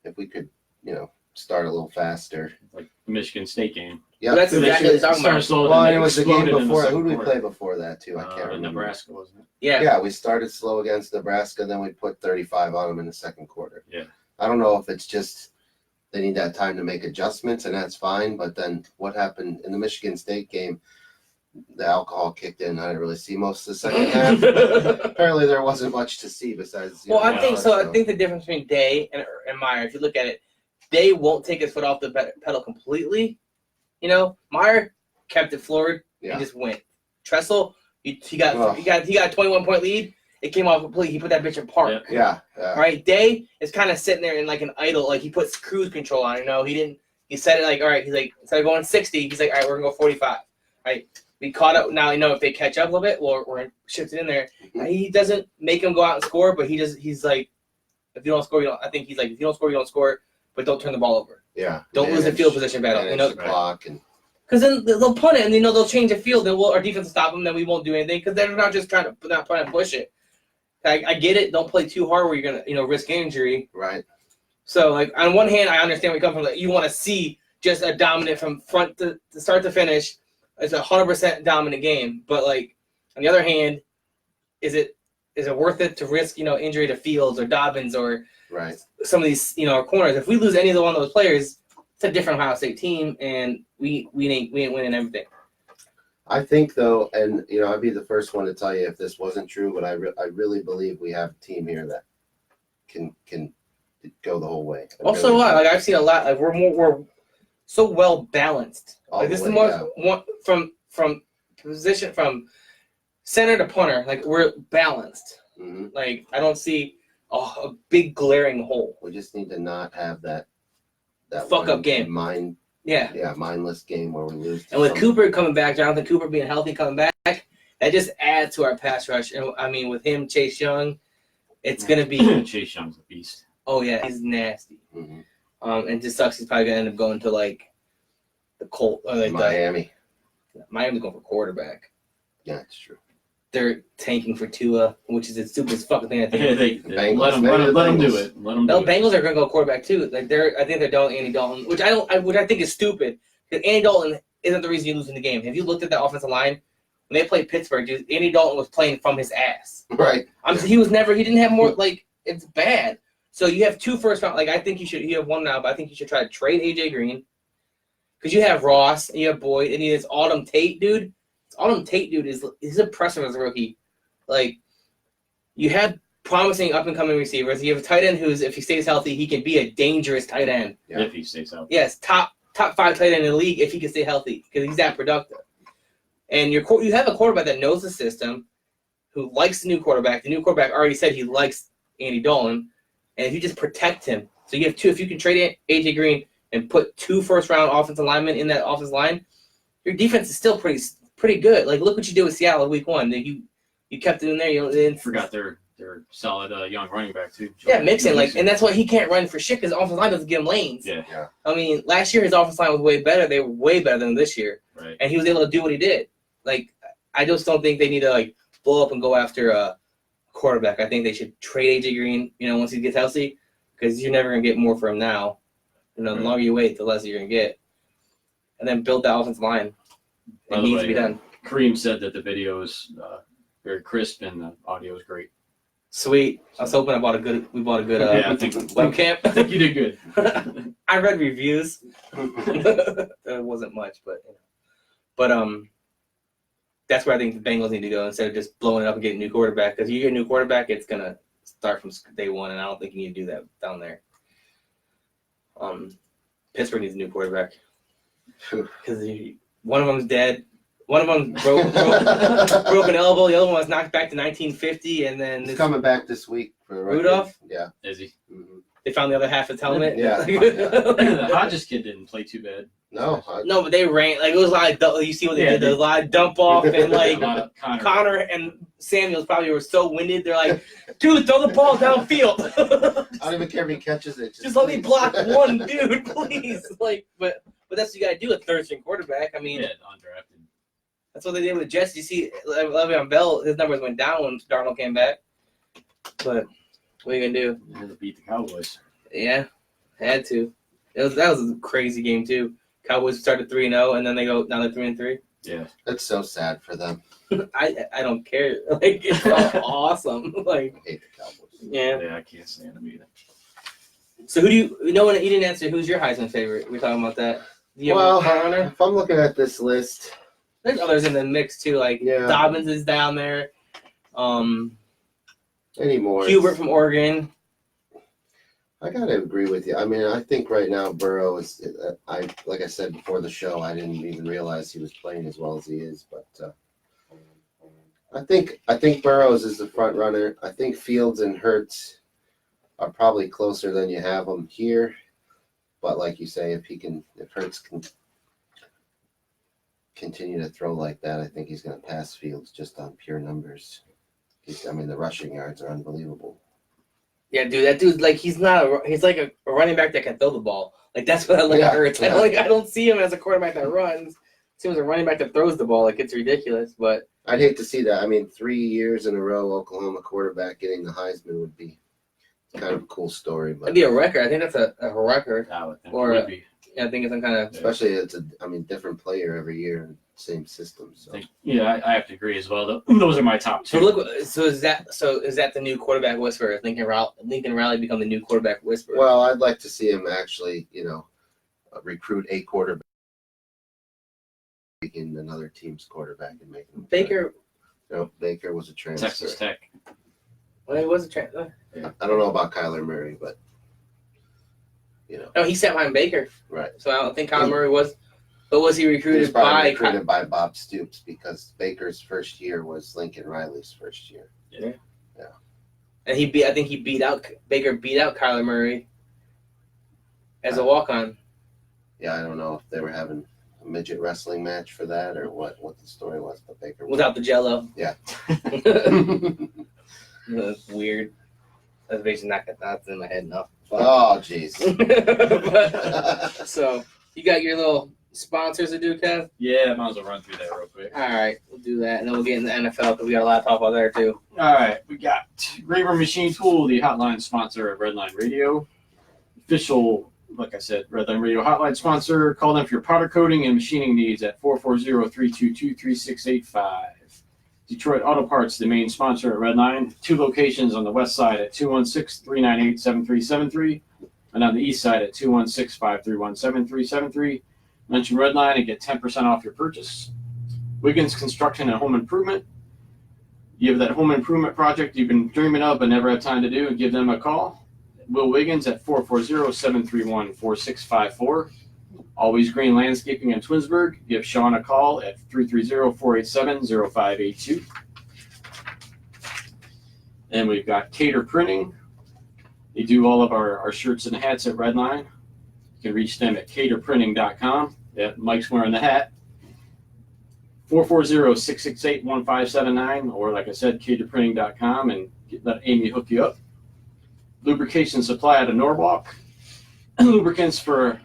if we could, you know, start a little faster. like the Michigan State game. Yeah, Well, that's exactly what he's talking about. well, and it was the game before. Who did we play before that, too? I can't remember. Nebraska, wasn't it? Yeah. Yeah, we started slow against Nebraska, then we put 35 on them in the second quarter. Yeah. I don't know if it's just they need that time to make adjustments, and that's fine. But then what happened in the Michigan State game? The alcohol kicked in. I didn't really see most of the second half. Apparently, there wasn't much to see besides. Well, I think so. I touchdown. think the difference between Day and Meyer, if you look at it, Day won't take his foot off the pedal completely. You know, Meyer kept it forward. Yeah. He just went. Tressel, he got a 21-point lead. It came off completely. He put that bitch in park. Yeah. Right. Day is kind of sitting there in like an idle. Like he puts cruise control on. You know, he didn't. He said it like, all right. He's like, instead of going 60, he's like, all right, we're gonna go 45. Right. We caught up now. You know, if they catch up a little bit, we're shifting in there. He doesn't make them go out and score, but he's like, if you don't score, you don't. I think he's like, if you don't score, you don't score. But don't turn the ball over. Yeah. Don't lose the field position battle. You know, the clock and because then they'll punt it, and they'll change the field. Then our defense will stop them. Then we won't do anything because they're not just trying to push it. I get it. Don't play too hard where you're gonna risk injury. right. So like on one hand, I understand where you come from. Like, you want to see just a dominant from front to start to finish. It's 100% dominant game. But like on the other hand, is it worth it to risk injury to Fields or Dobbins or Right. some of these corners? If we lose any of one of those players, it's a different Ohio State team, and we ain't winning everything. I think though, and I'd be the first one to tell you if this wasn't true, but I really believe we have a team here that can go the whole way. Also, like I've seen a lot. Like we're so well balanced. Like this is the most one from position from center to punter. Like we're balanced. Mm-hmm. Like I don't see a big glaring hole. We just need to not have that Fuck up game. Mindless game where we lose. And with Cooper coming back, Jonathan Cooper being healthy coming back, that just adds to our pass rush. And I mean, with him, Chase Young, it's gonna be. Chase Young's a beast. Oh yeah, he's nasty. Mm-hmm. And it just sucks. He's probably gonna end up going to like the Colt or like Miami. Miami's going for quarterback. Yeah, it's true. They're tanking for Tua, which is the stupidest fucking thing I Yeah, think. they let them do it. Let them The do it. Bengals are going to go quarterback too. Like I think they're doing Andy Dalton, which I think is stupid because Andy Dalton isn't the reason you're losing the game. If you looked at the offensive line when they played Pittsburgh, dude, Andy Dalton was playing from his ass. Right. He didn't have more. Like it's bad. So you have 2 first round. Like I think you have 1 now, but I think you should try to trade AJ Green because you have Ross and you have Boyd and he has Autumn Tate, dude. Autumn Tate, dude, is impressive as a rookie. Like, you have promising up-and-coming receivers. You have a tight end who's, if he stays healthy, he can be a dangerous tight end. Yeah. If he stays healthy. Yes, top 5 tight end in the league if he can stay healthy because he's that productive. And you have a quarterback that knows the system, who likes the new quarterback. The new quarterback already said he likes Andy Dalton, and if you just protect him. So you have 2. If you can trade AJ Green and put 2 first-round offensive linemen in that offensive line, your defense is still pretty good. Like, look what you did with Seattle week 1. You kept it in there. Forgot their solid young running back too. Yeah, Mixon. And that's why he can't run for shit because the offensive line doesn't give him lanes. Yeah. I mean, last year his offensive line was way better. They were way better than this year. Right. And he was able to do what he did. Like, I just don't think they need to like blow up and go after a quarterback. I think they should trade AJ Green. Once he gets healthy, because you're never gonna get more for him now. The longer you wait, the less you're gonna get. And then build that offensive line. It needs to be done. Kareem said that the video is very crisp and the audio is great. Sweet. I was hoping we bought a good Yeah, I think webcam. you did good. I read reviews. It wasn't much, but that's where I think the Bengals need to go instead of just blowing it up and getting a new quarterback. Because you get a new quarterback, it's gonna start from day one, and I don't think you need to do that down there. Pittsburgh needs a new quarterback because one of them's dead. One of them broke an elbow. The other one was knocked back to 1950, and then He's coming back this week for Rudolph? Yeah. Is he? Mm-hmm. they found the other half of his helmet. Yeah. The Hodges kid didn't play too bad. No. No, but they ran like it was like you see what they did. There was a lot of dump off and like A lot of Connor and Samuels probably were so winded. They're like, dude, throw the ball downfield. I don't even care if he catches it. Just let me block one dude, please. Like, but that's what you gotta do with third string quarterback. I mean, Yeah, undrafted. that's what they did with the Jets. You see, Le'Veon Bell, his numbers went down when Darnold came back. But what are you gonna do? They had to beat the Cowboys. Yeah, had to. That was a crazy game too. Cowboys started 3-0, and then they go now they're 3-3. Yeah. That's so sad for them. I don't care. Like it's all awesome. Like I hate the Cowboys. yeah. Yeah, I can't stand them either. So who do you know? When you didn't answer, who's your Heisman favorite? We're talking about that. Do you have a front runner? If I'm looking at this list, There's others in the mix too. Like Yeah. Dobbins is down there. anymore, Hubert from Oregon. I gotta agree with you. I mean, I think right now Burrow is. Like I said before the show, I didn't even realize he was playing as well as he is. But I think Burrows is the front runner. I think Fields and Hurts are probably closer than you have them here. But like you say, if Hurts can continue to throw like that, I think he's going to pass Fields just on pure numbers. The rushing yards are unbelievable. Yeah, dude, that dude's like he's like a running back that can throw the ball. Like that's what I look at Hurts. Yeah. I don't see him as a quarterback that runs. I see him as a running back that throws the ball. Like it's ridiculous, but I'd hate to see that. I mean, 3 years in a row, Oklahoma quarterback getting the Heisman would be kind of a cool story. But that'd be a record. I think that's a record. I would think Or- it would be. Yeah, I think it's some kind of. especially it's different player every year in the same system. So Yeah, I have to agree as well. Those are my top So two. look, so is that the new quarterback whisperer? Lincoln Riley become the new quarterback whisperer? well, I'd like to see him actually, recruit a quarterback in another team's quarterback and make him Baker. No, Baker was a transfer. Texas Tech. Well, he was a transfer. I don't know about Kyler Murray, but No, he sat behind Baker. right. So I don't think Kyler Murray was. But was he He was recruited probably by? recruited by Bob Stoops because Baker's first year was Lincoln Riley's first year. And I think Baker beat out Kyler Murray as a walk-on. Yeah, I don't know if they were having a midget wrestling match for that or what the story was, but Baker Without the Jello. Yeah. That's weird. That's basically that's in my head enough. Oh, jeez. So you got your little sponsors to do, Kev? Yeah, might as well run through that real quick. All right, we'll do that, and then we'll get into the NFL because we got a lot to talk about there too. All right, we got Rayburn Machine Tool, the hotline sponsor of Redline Radio. Official, like I said, Redline Radio hotline sponsor. Call them for your powder coating and machining needs at 440-322-3685. Detroit Auto Parts, the main sponsor at Redline. 2 locations on the west side at 216-398-7373 and on the east side at 216-531-7373. Mention Redline and get 10% off your purchase. Wiggins Construction and Home Improvement. You have that home improvement project you've been dreaming of but never had time to do, give them a call. Will Wiggins at 440-731-4654. Always Green Landscaping in Twinsburg. Give Sean a call at 330-487-0582. And we've got Cater Printing. They do all of our shirts and hats at Redline. You can reach them at caterprinting.com. Yeah, Mike's wearing the hat. 440-668-1579, or like I said, caterprinting.com, and let Amy hook you up. Lubrication supply out of Norwalk. Lubricants for a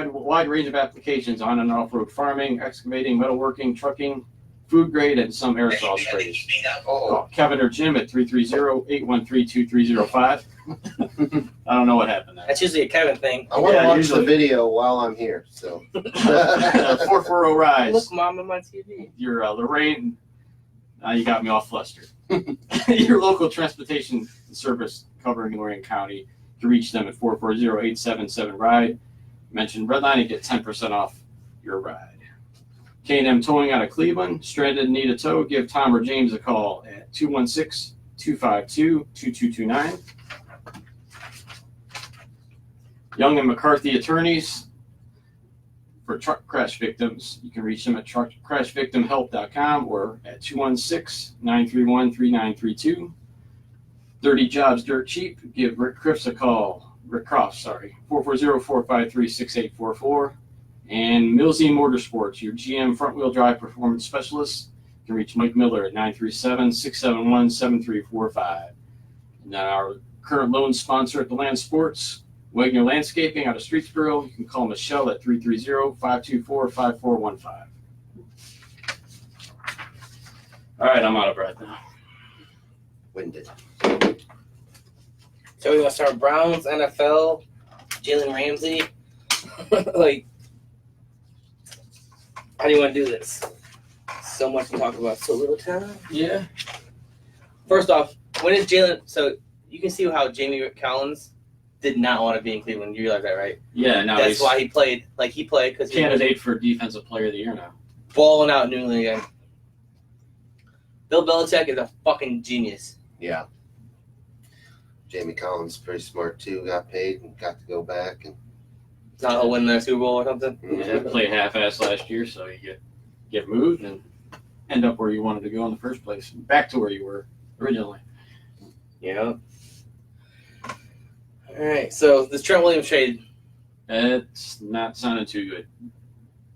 wide range of applications on and off-road farming, excavating, metalworking, trucking, food grade, and some aerosol sprays. Oh, Call Kevin or Jim at 330-813-2305. I don't know what happened there. That's usually a Kevin thing. I want to Yeah, watch usually- the video while I'm here. So 440 Rise. Look, Mom, on my TV. Your Lorraine. You got me all flustered. Your local transportation service covering Lorraine County. You can reach them at 440-877-RIDE. Mention Redline and get 10% off your ride. K&M Towing out of Cleveland. Stranded and need a tow? Give Tom or James a call at 216-252-2229. Young and McCarthy Attorneys for truck crash victims. You can reach them at truckcrashvictimhelp.com or at 216-931-3932. 30 Jobs Dirt Cheap. Give Rick Crofts a call. 440-453-6844. And Millsy Motorsports, your GM front-wheel drive performance specialist. You can reach Mike Miller at 937-671-7345. And now our current loan sponsor at the Land Sports, Wagner Landscaping out of Streetsboro. You can call Michelle at 330-524-5415. All right, I'm out of breath now. winded. So we're gonna start Browns, NFL, Jalen Ramsey. Like, how do you want to do this? So much to talk about, so little time. Yeah. First off, when is Jalen? So you can see how Jamie Collins did not want to be in Cleveland. You realize that, right? Yeah, now That's he's why he played like he played because he was candidate for Defensive Player of the Year now. balling out in New England again. Bill Belichick is a fucking genius. Yeah. Jamie Collins, pretty smart too. Got paid and got to go back and Not he'll win the Super Bowl or something. Yeah, played half-ass last year, so you get moved and end up where you wanted to go in the first place, back to where you were originally. Yeah. All right. So this Trent Williams trade, It's not sounding too good.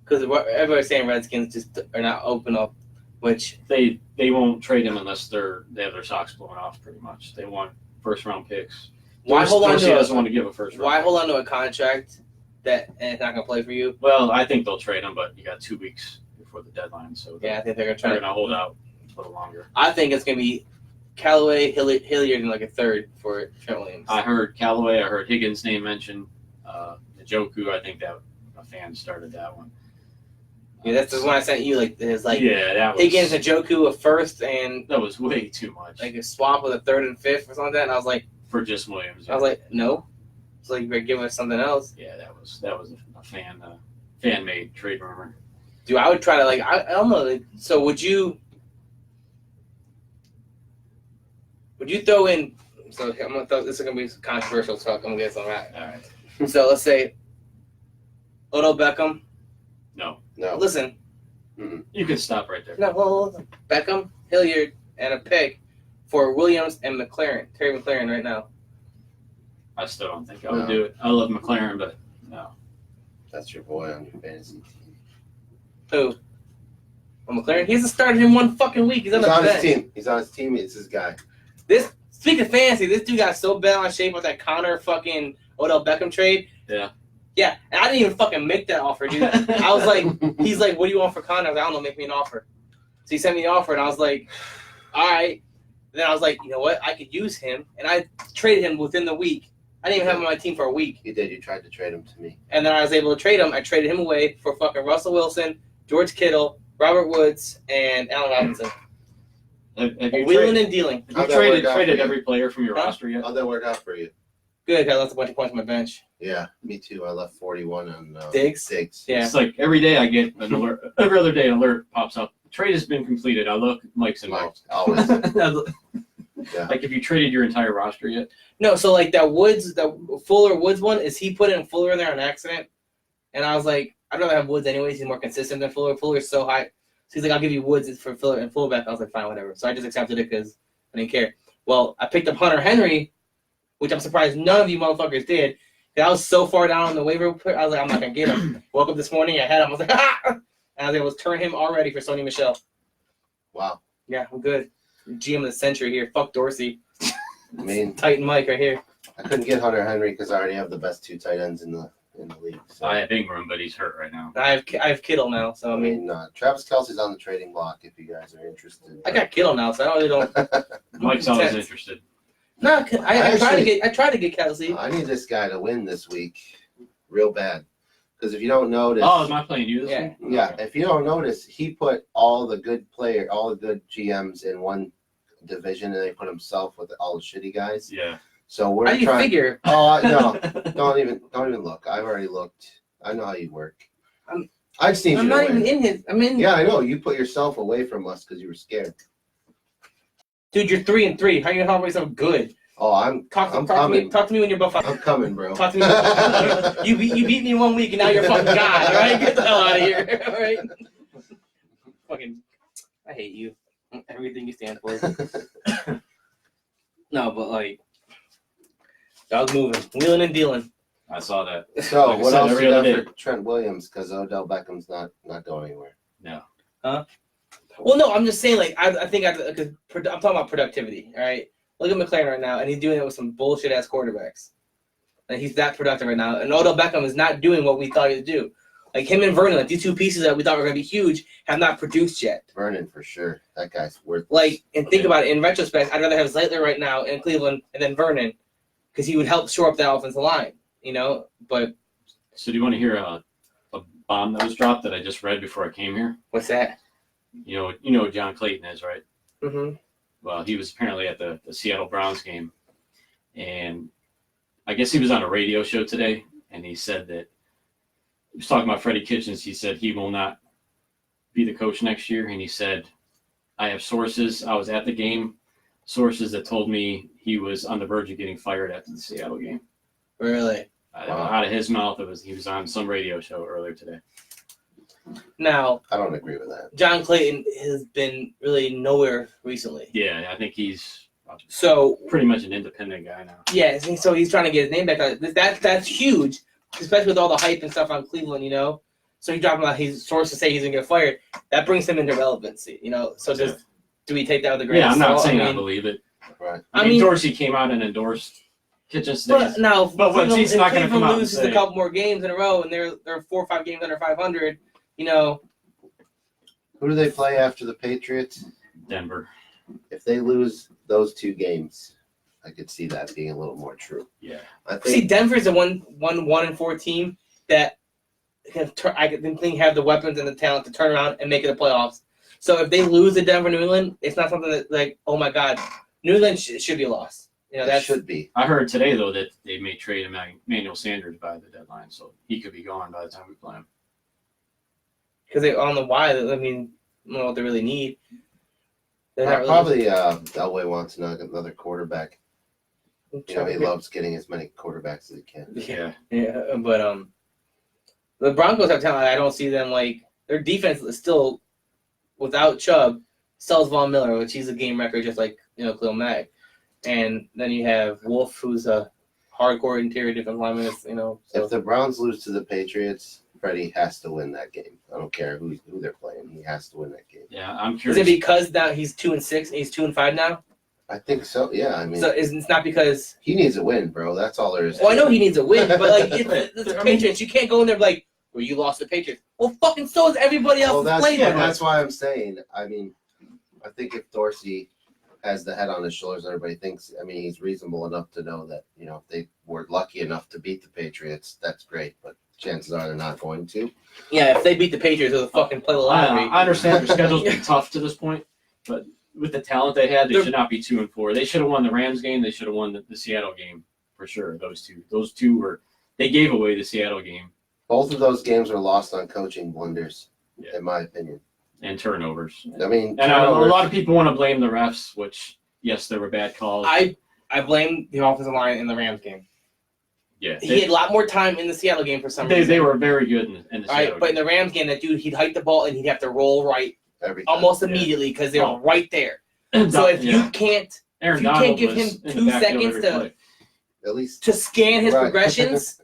because everybody's saying Redskins just are not open up, which They won't trade him unless they have their socks blown off. Pretty much, they want first-round picks. why hold on Dorsey to doesn't want to give a first round. why hold on to a contract that and it's not gonna play for you? Well, I think they'll trade him, but you got 2 weeks before the deadline, so Yeah, I think they're gonna they're try. going to hold out a little longer. I think it's gonna be Callaway, Hilliard, and like a third for Trent Williams. I heard Callaway. I heard Higgins' name mentioned. Njoku, I think that a fan started that one. Yeah, that's the one I sent you. Like, there's like Yeah, that was Higgins, Njoku, a first, and that was way too much like a swap with a third and fifth or something like that. And I was like, just Williams. no. It's like, you better give us something else. Yeah, that was a fan made trade rumor. Dude, I would try to like, I don't know. Like, so would you throw in? So I'm gonna throw. This is gonna be controversial talk. I'm gonna get some right. All right. So let's say Odell Beckham. No, Listen, you can stop right there. no, hold on. Beckham, Hilliard, and a pick for Williams and McLaren. Terry McLaren right now. I still don't think I would No. do it. I love McLaren, but no. that's your boy on your fantasy team. Who? Oh, McLaren. He hasn't started in 1 fucking week. He's on He's the on his bench. team. He's on his team. It's his guy. This speaking of fantasy, this dude got so bad on shape with that Connor fucking Odell Beckham trade. Yeah. Yeah, and I didn't even fucking make that offer, dude. I was like, he's like, what do you want for Connor? I was like, I don't know, make me an offer. So he sent me the offer, and I was like, all right. Then I was like, you know what? I could use him, and I traded him within the week. I didn't even have him on my team for a week, You did. You tried to trade him to me. and then I was able to trade him. I traded him away for fucking Russell Wilson, George Kittle, Robert Woods, and Allen Robinson. Have you Wheeling and dealing. How'd that work out for traded you? every player from your Huh? roster yet? How'd that work out for you? Good, got lots of bunch of points on my bench. Yeah, me too. I left 41 on Diggs? Diggs. Yeah. It's like every day I get an alert. Every other day an alert pops up. Trade has been completed. I look, Mike's Mike, involved. always. Yeah. Like, have you traded your entire roster yet? No, so like that Woods, that Fuller Woods one, is he put in Fuller in there on accident? And I was like, I'd rather have Woods anyways. He's more consistent than Fuller. Fuller's so high. So he's like, I'll give you Woods for Fuller and fullback. I was like, fine, whatever. So I just accepted it because I didn't care. Well, I picked up Hunter Henry, which I'm surprised none of you motherfuckers did. 'Cause I was so far down on the waiver. I was like, I'm not going to get him. Woke up this morning, I had him. I was like, ah! And I was able to turn him already for Sony Michelle. Wow. Yeah, I'm good. GM of the century here. Fuck Dorsey. I mean, Titan Mike right here. I couldn't get Hunter Henry because I already have the best 2 tight ends in in the league. So. I have Ingram, but he's hurt right now. I have Kittle now, so I mean, Travis Kelce's on the trading block if you guys are interested. I got Kittle now, so I really don't. Mike's always interested. No, I tried to get Kelsey. I need this guy to win this week, real bad. Because if you don't notice, Oh, am I playing you this Yeah. week? yeah, if you don't notice, he put all the good GMs in one division, and they put himself with all the shitty guys. Yeah. So we're How do you trying. figure? Oh no, don't even look. I've already looked. I know how you work. I just need I'm you not to even win. in his. I'm in. Yeah, I know. You put yourself away from us because you were scared. Dude, you're 3-3. How you gonna help yourself good? Oh, I'm Talk to coming. me. Talk to me when you're above 500. I'm coming, bro. Talk to me. You beat me 1 week and now you're fucking God. All right, get the hell out of here. All right. Fucking, I hate you. Everything you stand for. No, but like, dog's moving, wheeling and dealing. I saw that. So Like I what said, else every you got other for Trent Williams? Because Odell Beckham's not going anywhere. Well, no, I'm just saying, like, I think I'm talking about productivity. All right, look at McLaren right now, and he's doing it with some bullshit ass quarterbacks. Like he's that productive right now, and Odell Beckham is not doing what we thought he would do. Like him and Vernon, like these two pieces that we thought were going to be huge, have not produced yet. Vernon for sure. That guy's worth. Like, and think about it in retrospect, I'd rather have Zeitler right now in Cleveland and then Vernon, because he would help shore up that offensive line. You know, but So do you want to hear a bomb that was dropped that I just read before I came here? what's that? You know who John Clayton is, right? Mm-hmm. Well, he was apparently at the Seattle Browns game, and I guess he was on a radio show today, and he said that he was talking about Freddie Kitchens. He said he will not be the coach next year, and he said, I have sources. I was at the game, sources that told me he was on the verge of getting fired after the Seattle game. Really? Wow. Out of his mouth, he was on some radio show earlier today. Now, I don't agree with that. John Clayton has been really nowhere recently. Yeah, I think he's So, pretty much an independent guy now. yeah, so he's trying to get his name back. That's huge, especially with all the hype and stuff on Cleveland, you know? So he's dropping out his sources say he's going to get fired. That brings him into relevancy, you know? So do we take that with a grain Yeah, of I'm not salt? saying I mean, believe it. Right. I mean, Dorsey came out and endorsed Kitchens today. But now, But when he's not going to come out and loses say, a couple more games in a row, and they're 4 or 5 games under 500, you know? Who do they play after the Patriots? Denver. If they lose those 2 games, I could see that being a little more true. Yeah. I See, think Denver's a 1-4 team that I think have the weapons and the talent to turn around and make it the playoffs. So if they lose to Denver, New England, it's not something that like, oh my God, New England should be a loss. You know, that that should be. I heard today, though, that they may trade Emmanuel Sanders by the deadline, so he could be gone by the time we play him. because they on the why. I mean, I don't know what they really need. They're not really. Probably Elway wants another quarterback. You know, he loves getting as many quarterbacks as he can. Yeah. Yeah, but the Broncos have talent. I don't see them like their defense is still without Chubb. Still has Von Miller, which he's a game record, just like Khalil Mack. And then you have Wolf, who's a hardcore interior defensive lineman. So. If the Browns lose to the Patriots, Freddie has to win that game. I don't care who they're playing. He has to win that game. Yeah, I'm Is curious. it because now he's 2-6 and he's 2-5 now? I think so. Yeah, I mean, So it's not because. he needs a win, bro. That's all there is. Well, I know he needs a win, but like it's the Patriots. You can't go in there and be like, "Well, you lost the Patriots." Well, fucking so is everybody else. Well, playing them. that's why I'm saying. I mean, I think if Dorsey has the head on his shoulders, everybody thinks. I mean, he's reasonable enough to know that if they were lucky enough to beat the Patriots, that's great. But chances are they're not going to. Yeah, if they beat the Patriots, they'll fucking play the lottery. I understand their schedule's been tough to this point, but with the talent they had, they They're- should not be 2-4. They should have won the Rams game. They should have won the Seattle game for sure. Those two were. They gave away the Seattle game Both of those games were lost on coaching blunders, Yeah. in my opinion. and turnovers. I mean, And a turnovers- lot of people want to blame the refs, which yes, there were bad calls. I blame the offensive line in the Rams game. Yeah, He had a lot more time in the Seattle game for some they reason. were very good in the All Seattle right, but in game. the Rams game, that dude, he'd hike the ball and he'd have to roll right every time. almost Yeah. immediately because they were Oh. right there. So if Yeah. you can't Aaron if you Donald can't give was him in the 2 backfield seconds every to- play. At least to scan his Right. progressions,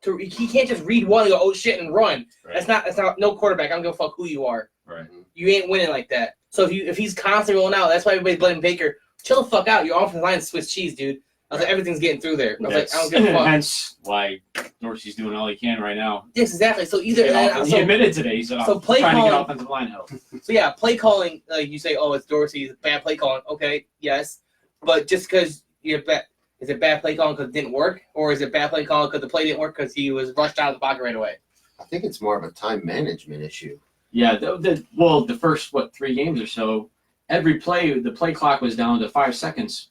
he can't just read one and go, oh shit, and run. Right. That's not no quarterback. I don't give a fuck who you are. Right. You ain't winning like that. So if he's constantly rolling out, that's why everybody's blaming Baker. Chill the fuck out. Your offensive line is Swiss cheese, dude. I was like, everything's getting through there. I was That's like, I don't give a fuck. hence why Dorsey's doing all he can right now. Yes, exactly. So either He admitted today, he said, so I'm play trying to get calling- offensive line help. So yeah, play calling, like you say, oh, it's Dorsey's bad play calling. Okay, yes, but just because you're bad, is it bad play calling because it didn't work, or is it bad play calling because the play didn't work because he was rushed out of the pocket right away? I think it's more of a time management issue. Yeah, the first, 3 games or so, every play, the play clock was down to 5 seconds.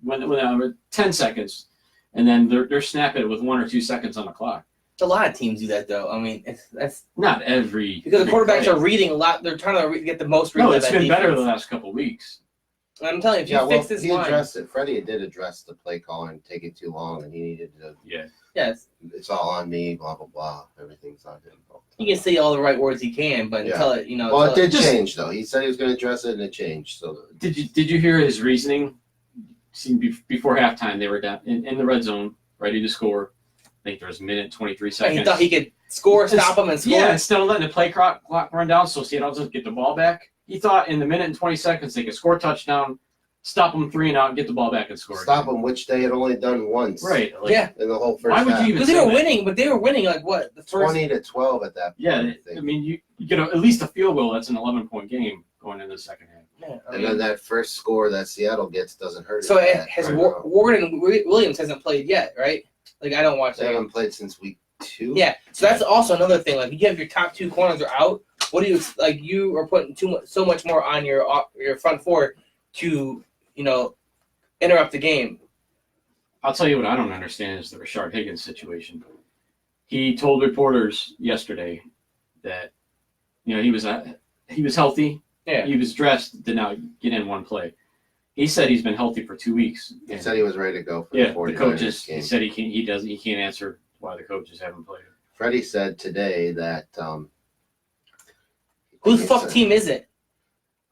When 10 seconds, and then they're snapping it with 1 or 2 seconds on the clock. A lot of teams do that, though. I mean, that's Not every because the quarterbacks play. are reading a lot. They're trying to get the most reads No, out of it's that been better the defense. last couple of weeks. And I'm telling you, if you Yeah, well, fix this he line, addressed it. Freddie did address the play call and take it too long, and he needed to. Yeah, yes, It's all on me. Blah blah blah. Everything's on him. he can say all the right words he can, but Yeah. until it, you know, Well, it until did Just- change though. He said he was going to address it, and it changed. So did you hear his reasoning? See, before halftime, they were down in the red zone, ready to score. I think there was a minute 23 and seconds. he thought he could score, stop him, and score. Yeah, instead of letting the play clock run down, so Seattle doesn't get the ball back. He thought in the minute and 20 seconds they could score a touchdown, stop them 3 and out, and get the ball back and score. stop again. him, which they had only done once. Right. Like, Yeah. In the whole first Why would half. you even Because they say were that? winning, but they were winning like what? The first 20-12 at that point. Yeah, I think. I mean, you get at least a field goal. That's an 11-point game going into the second half. Yeah, I And mean, then that first score that Seattle gets doesn't hurt. so it bad has right Ward now. and Williams hasn't played yet, right? Like I don't watch They that. haven't played since week 2. Yeah, so that's also another thing. Like you have your top 2 corners are out. What do you like? You are putting so much more on your front 4 to interrupt the game. I'll tell you what I don't understand is the Rashard Higgins situation. He told reporters yesterday that he was healthy. Yeah. He was dressed, did not get in one play. He said he's been healthy for 2 weeks. He And, said he was ready to go for yeah, the 49ers the coaches. game. He said he can't answer why the coaches haven't played. Freddie said today that Who the fuck team is it?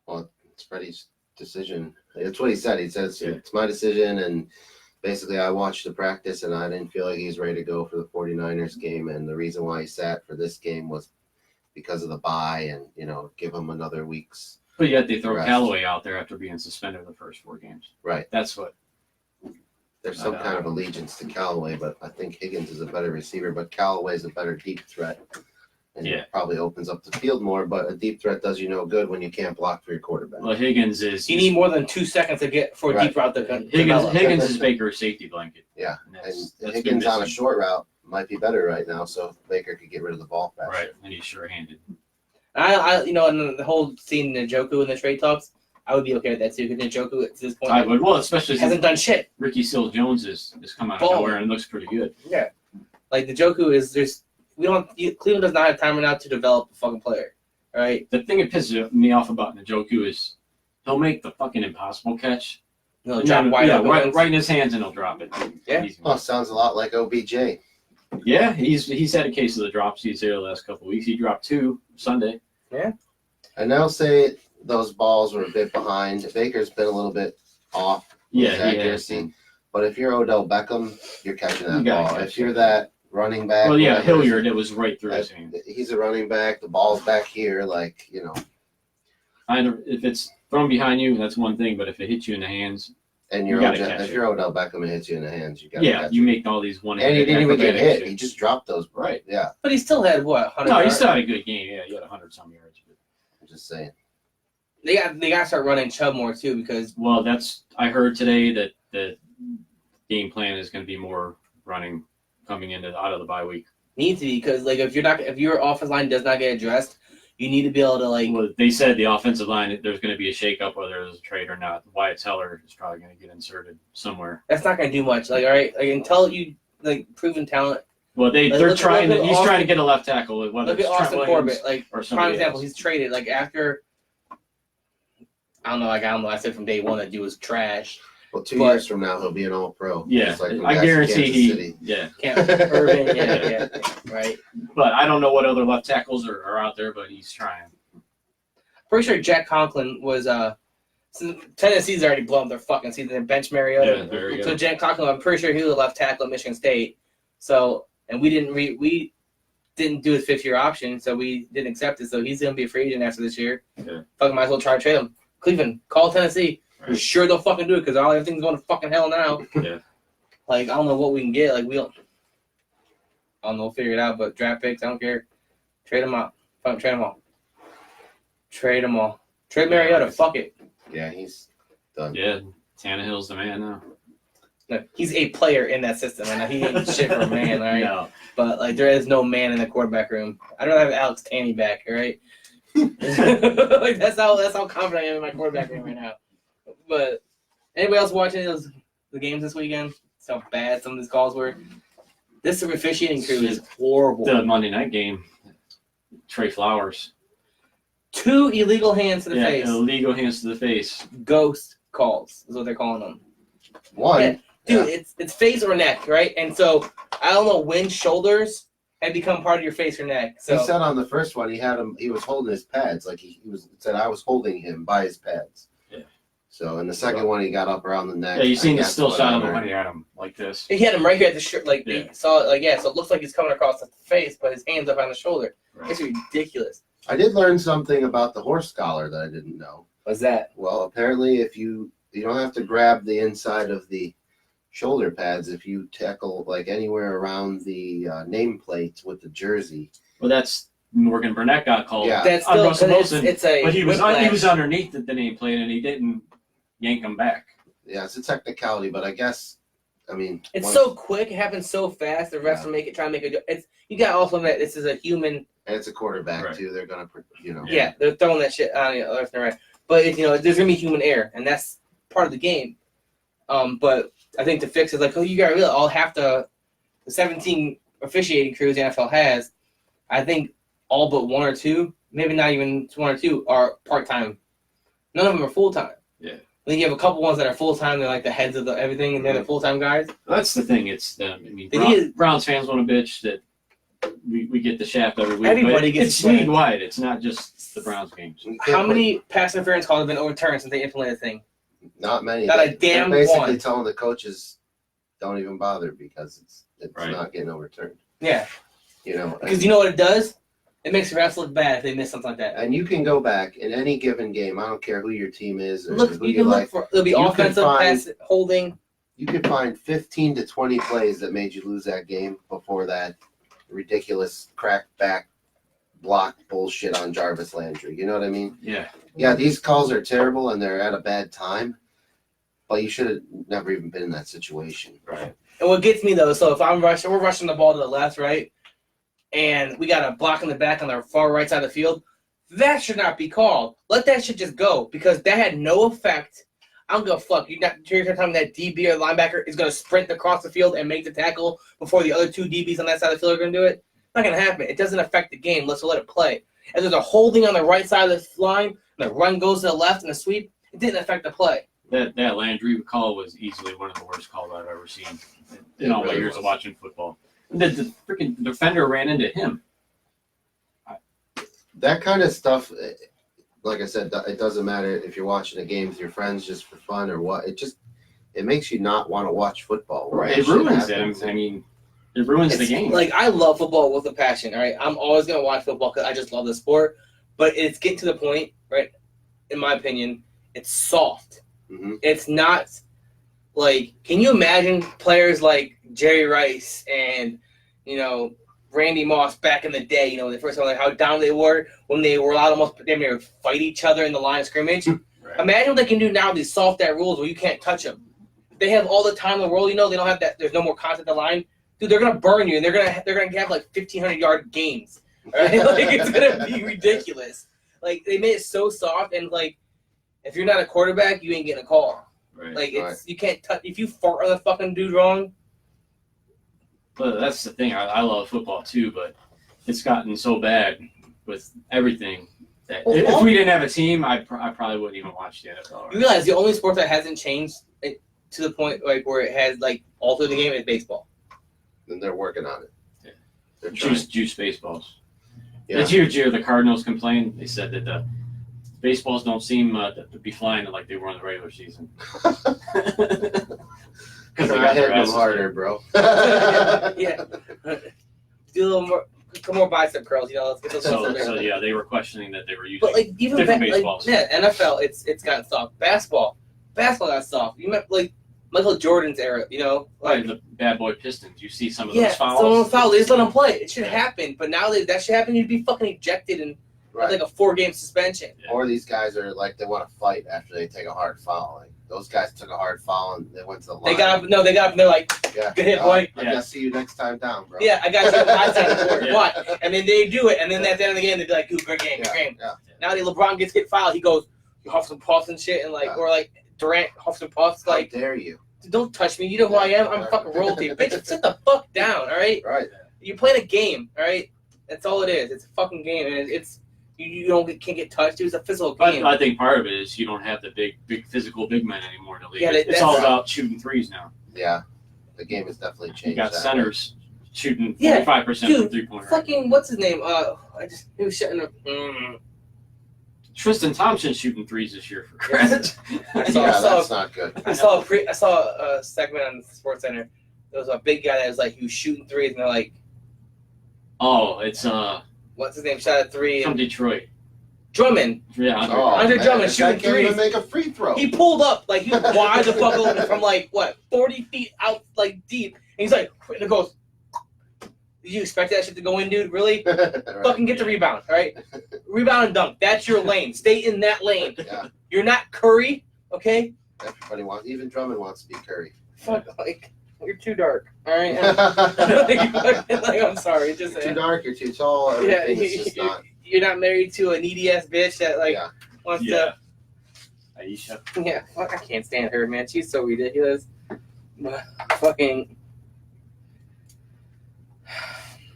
it's Freddie's decision. That's what he said. He says Yeah. it's my decision, and basically I watched the practice and I didn't feel like he's ready to go for the 49ers game, and the reason why he sat for this game was because of the bye and give him another week's But yet they throw Rest. Callaway out there after being suspended the first 4 games. right. That's what. There's some kind of allegiance to Callaway, but I think Higgins is a better receiver, but Callaway's a better deep threat. And Yeah. it probably opens up the field more, but a deep threat does you no good when you can't block for your quarterback. Well, Higgins is. You need more than 2 seconds to get for a Right. deep route to Higgins. develop. Higgins is Baker's safety blanket. Yeah, And And that's been Higgins on a missing. short route might be better right now, so Baker could get rid of the ball faster. Right, and he's sure-handed. I and the whole scene Njoku in the trade talks, I would be okay with that too. Because Njoku at this point I would. Well, especially hasn't since done shit. Ricky Seals-Jones is come out of Boom. nowhere and looks pretty good. Yeah, like Njoku is Cleveland does not have time now to develop a fucking player. All right, The thing that pisses me off about Njoku is he'll make the fucking impossible catch. no drop wide yeah, open. right in his hands, and he'll drop it. Yeah. He's- Oh, sounds a lot like OBJ. yeah, he's had a case of the drops. He's there the last couple of weeks. He dropped 2 Sunday. And they'll say those balls were a bit behind. Baker's been a little bit off with Yeah, his he has accuracy. been. But if you're Odell Beckham, you're catching that You gotta ball. catch If you're it. that running back, Well, yeah, whatever, Hilliard, it was right through his hands. he's a running back. The ball's back here, If it's thrown behind you, that's one thing. But if it hits you in the hands, and You gotta catch if it. you're Odell Beckham and it hits you in the hands, you got to yeah, catch you it. make all these one. And he didn't even get hit. shit. He just dropped those. Right. Yeah, But he still had what 100. No, he yards? still had a good game. Yeah, he had 100-some yards. I'm just saying. They got to start running Chubb more too because Well, I heard today that the game plan is going to be more running coming out of the bye week. needs to be because like if your offensive line does not get addressed, you need to be able to like Well, they said the offensive line, there's going to be a shakeup whether there's a trade or not. Wyatt Teller is probably going to get inserted somewhere. that's not going to do much. Like all right, like until you like proven talent. Well, Like, they're look trying at to. He's Austin- trying to get a left tackle. Whether Look it's at Trent Austin Williams Corbett. Like or prime somebody example, else. he's traded like after. I don't know. I said from day one that dude was trash. Well, 2 But- years from now, he'll be an All-Pro. Yeah, Just like when I guys in guarantee Kansas he. City. Yeah, Can't Urban, yeah, right. but I don't know what other left tackles are out there, but he's trying. Pretty sure Jack Conklin was since Tennessee's already blown their fucking season and bench Mariota. Yeah, there you go. So Jack Conklin, I'm pretty sure he was a left tackle at Michigan State. So and we didn't do his 5th-year option, so we didn't accept it. So he's gonna be a free agent after this year. Yeah. Fucking might as well try to trade him. Cleveland, call Tennessee. I'm sure they'll fucking do it because everything's going to fucking hell now. Yeah. Like, I don't know what we can get. Like, I don't know, we'll figure it out. But draft picks, I don't care. Trade them out. Fuck, trade them all. Trade them all. Trade Mariota. Fuck it. Yeah, he's done. Yeah, Tannehill's the man now. No, he's a player in that system, and he ain't shit for a man, all right? No. But, like, there is no man in the quarterback room. I'd rather have Alex Tanny back, all right? Like, that's how confident I am in my quarterback room right now. But anybody else watching the games this weekend? That's how bad some of these calls were. This officiating crew is horrible. The Monday night game, Trey Flowers. 2 illegal hands to the face. Illegal hands to the face. Ghost calls is what they're calling them. One. Yeah. Dude, it's face or neck, right? And so I don't know when shoulders had become part of your face or neck. So He said on the first one he was holding his pads, like he said I was holding him by his pads. Yeah. So in the second one he got up around the neck. Yeah, you seen the I guess still shot of him whatever. when he had him like this. he had him right here at the shirt, like Yeah. he saw it, like so it looks like he's coming across the face, but his hands up on the shoulder. Right. It's ridiculous. I did learn something about the horse collar that I didn't know. What's that? Well, apparently if you don't have to grab the inside of the shoulder pads if you tackle like anywhere around the nameplate with the jersey. Well, that's Morgan Burnett got called. Yeah. That's on still Russell Wilson, it's a but he was whiplash. underneath the nameplate and he didn't yank him back. Yeah, it's a technicality, but I guess It's once- so quick. It happens so fast. The refs Yeah. will try to make it. It's you got to also admit this is a human. and it's a quarterback Right. too. They're gonna Yeah, they're throwing that shit on you left and right. But there's gonna be human error, and that's part of the game. But I think the fix is like, you got to realize all half the 17 officiating crews the NFL has. I think all but 1 or 2, maybe not even 1 or 2, are part time. None of them are full time. Yeah. I think you have a couple ones that are full time. They're like the heads of everything, and they're the full time guys. That's the thing. It's Did he- Browns fans want to bitch that we get the shaft every week. Everybody but gets it's the shaft. league wide. It's not just the Browns games. How many pass interference calls have been overturned since they implemented the thing? Not many. Not a They're damn basically one. telling the coaches don't even bother because it's Right. not getting overturned. Yeah, And, because you know what it does? It makes the refs look bad if they miss something like that. and you can go back in any given game. I don't care who your team is or Look, who you you can like. look for. There'll be You can offensive find- pass holding. You could find 15 to 20 plays that made you lose that game before that ridiculous crackback block bullshit on Jarvis Landry. You know what I mean? Yeah. Yeah, these calls are terrible and they're at a bad time, but you should have never even been in that situation. Right. And what gets me though, so if we're rushing the ball to the left, right, and we got a block in the back on the far right side of the field, that should not be called. Let that shit just go because that had no effect. I don't give a fuck. You're telling me that DB or linebacker is going to sprint across the field and make the tackle before the other 2 DBs on that side of the field are going to do it? Not going to happen. It doesn't affect the game. Let's let it play. If there's a holding on the right side of the line and the run goes to the left and the sweep, it didn't affect the play. That Landry call was easily one of the worst calls I've ever seen in all my really years was. of watching football. The freaking defender ran into him. That kind of stuff, like I said, it doesn't matter if you're watching a game with your friends just for fun or what. It makes you not want to watch football. when that It shit ruins happens. it. I mean, it ruins the It's game. Like, I love football with a passion, all right? I'm always going to watch football because I just love the sport. But it's getting to the point, right, in my opinion, it's soft. Mhm. It's not like, can you imagine players like Jerry Rice and, Randy Moss back in the day, when they first started, how down they were when they were allowed almost damn near fight each other in the line of scrimmage? Right. Imagine what they can do now with these soft that rules where you can't touch them. They have all the time in the world, they don't have that. There's no more contact on the line. Dude, they're gonna burn you, and they're gonna have like 1,500-yard games. Right? Like it's gonna be ridiculous. Like they made it so soft, and like if you're not a quarterback, you ain't getting a call. Right. Like you can't touch. If you fart on the fucking dude wrong, But that's the thing. I love football too, but it's gotten so bad with everything that Well, if we didn't have a team, I probably wouldn't even watch the NFL. you realize the only sport that hasn't changed to the point like where it has like altered the game is baseball. And they're working on it. Yeah. They're trying. Juice baseballs. Yeah. Did you hear the Cardinals complain? They said that the baseballs don't seem to be flying like they were in the regular season. Because I hit them harder, bro. Yeah. Do a little more, some more bicep curls. Let's get those. So yeah, they were questioning that they were using. But like even Different like baseballs. NFL, it's gotten soft. Basketball, basketball got soft. You remember like Michael Jordan's era, you know, like Like the bad boy Pistons. You see some of yeah, those fouls. someone foul. They just let him play. It should happen, but now that should happen, you'd be fucking ejected and have like a 4-game suspension. Yeah. Or these guys are like, they want to fight after they take a hard foul. Like, those guys took a hard foul and they went to the line. They got up and they're like, yeah. good hit, boy. I Yeah. guess see you next time down, bro. yeah, I got you. I side of the court. Yeah. What? And then they do it, and then at the end of the game, they'd be like, "Good game, good game." Yeah. Now that LeBron gets hit foul, he goes, "You huffs and puffs and shit," and like, Yeah. or like Durant huffs and puffs, How like, dare you? "Don't touch me. You know who I am. I'm fucking royalty, bitch. Sit the fuck down, all right? Right. You're playing a game, all right? That's all it is. It's a fucking game, and it's you can't get touched. It's a physical But game. I think part of it is you don't have the big physical big men anymore in the league. Yeah, It's that's all right. about shooting threes now. Yeah. The game has definitely You changed. got that centers shooting Yeah, 45% from dude, 3-pointer. Fucking what's his name? He was shutting up. Tristan Thompson shooting threes this year for credit. I Yeah, saw that's not good. I saw a segment on the Sports Center. There was a big guy that was like he was shooting threes, and they're like, Oh, it's "What's his name? Shot a three." from Detroit. Drummond. Yeah, Andre man, Drummond this guy shooting can't even threes. make a free throw. He pulled up like he was wide the fuck open from like what 40 feet out like deep, and he's like, and it goes. Did you expect that shit to go in, dude? Really? Right. Fucking get the rebound, all right? Rebound and dunk. That's your lane. Stay in that lane. Yeah. You're not Curry, okay? Everybody wants. Even Drummond wants to be Curry. Fuck, like you're too dark, all right? You're like, I'm sorry, just too dark. You're too tall. yeah, Everything is just not. you're not married to a needy ass bitch that like Yeah. wants Yeah. Aisha. to. Yeah, fuck, I can't stand her, man. She's so ridiculous. Fucking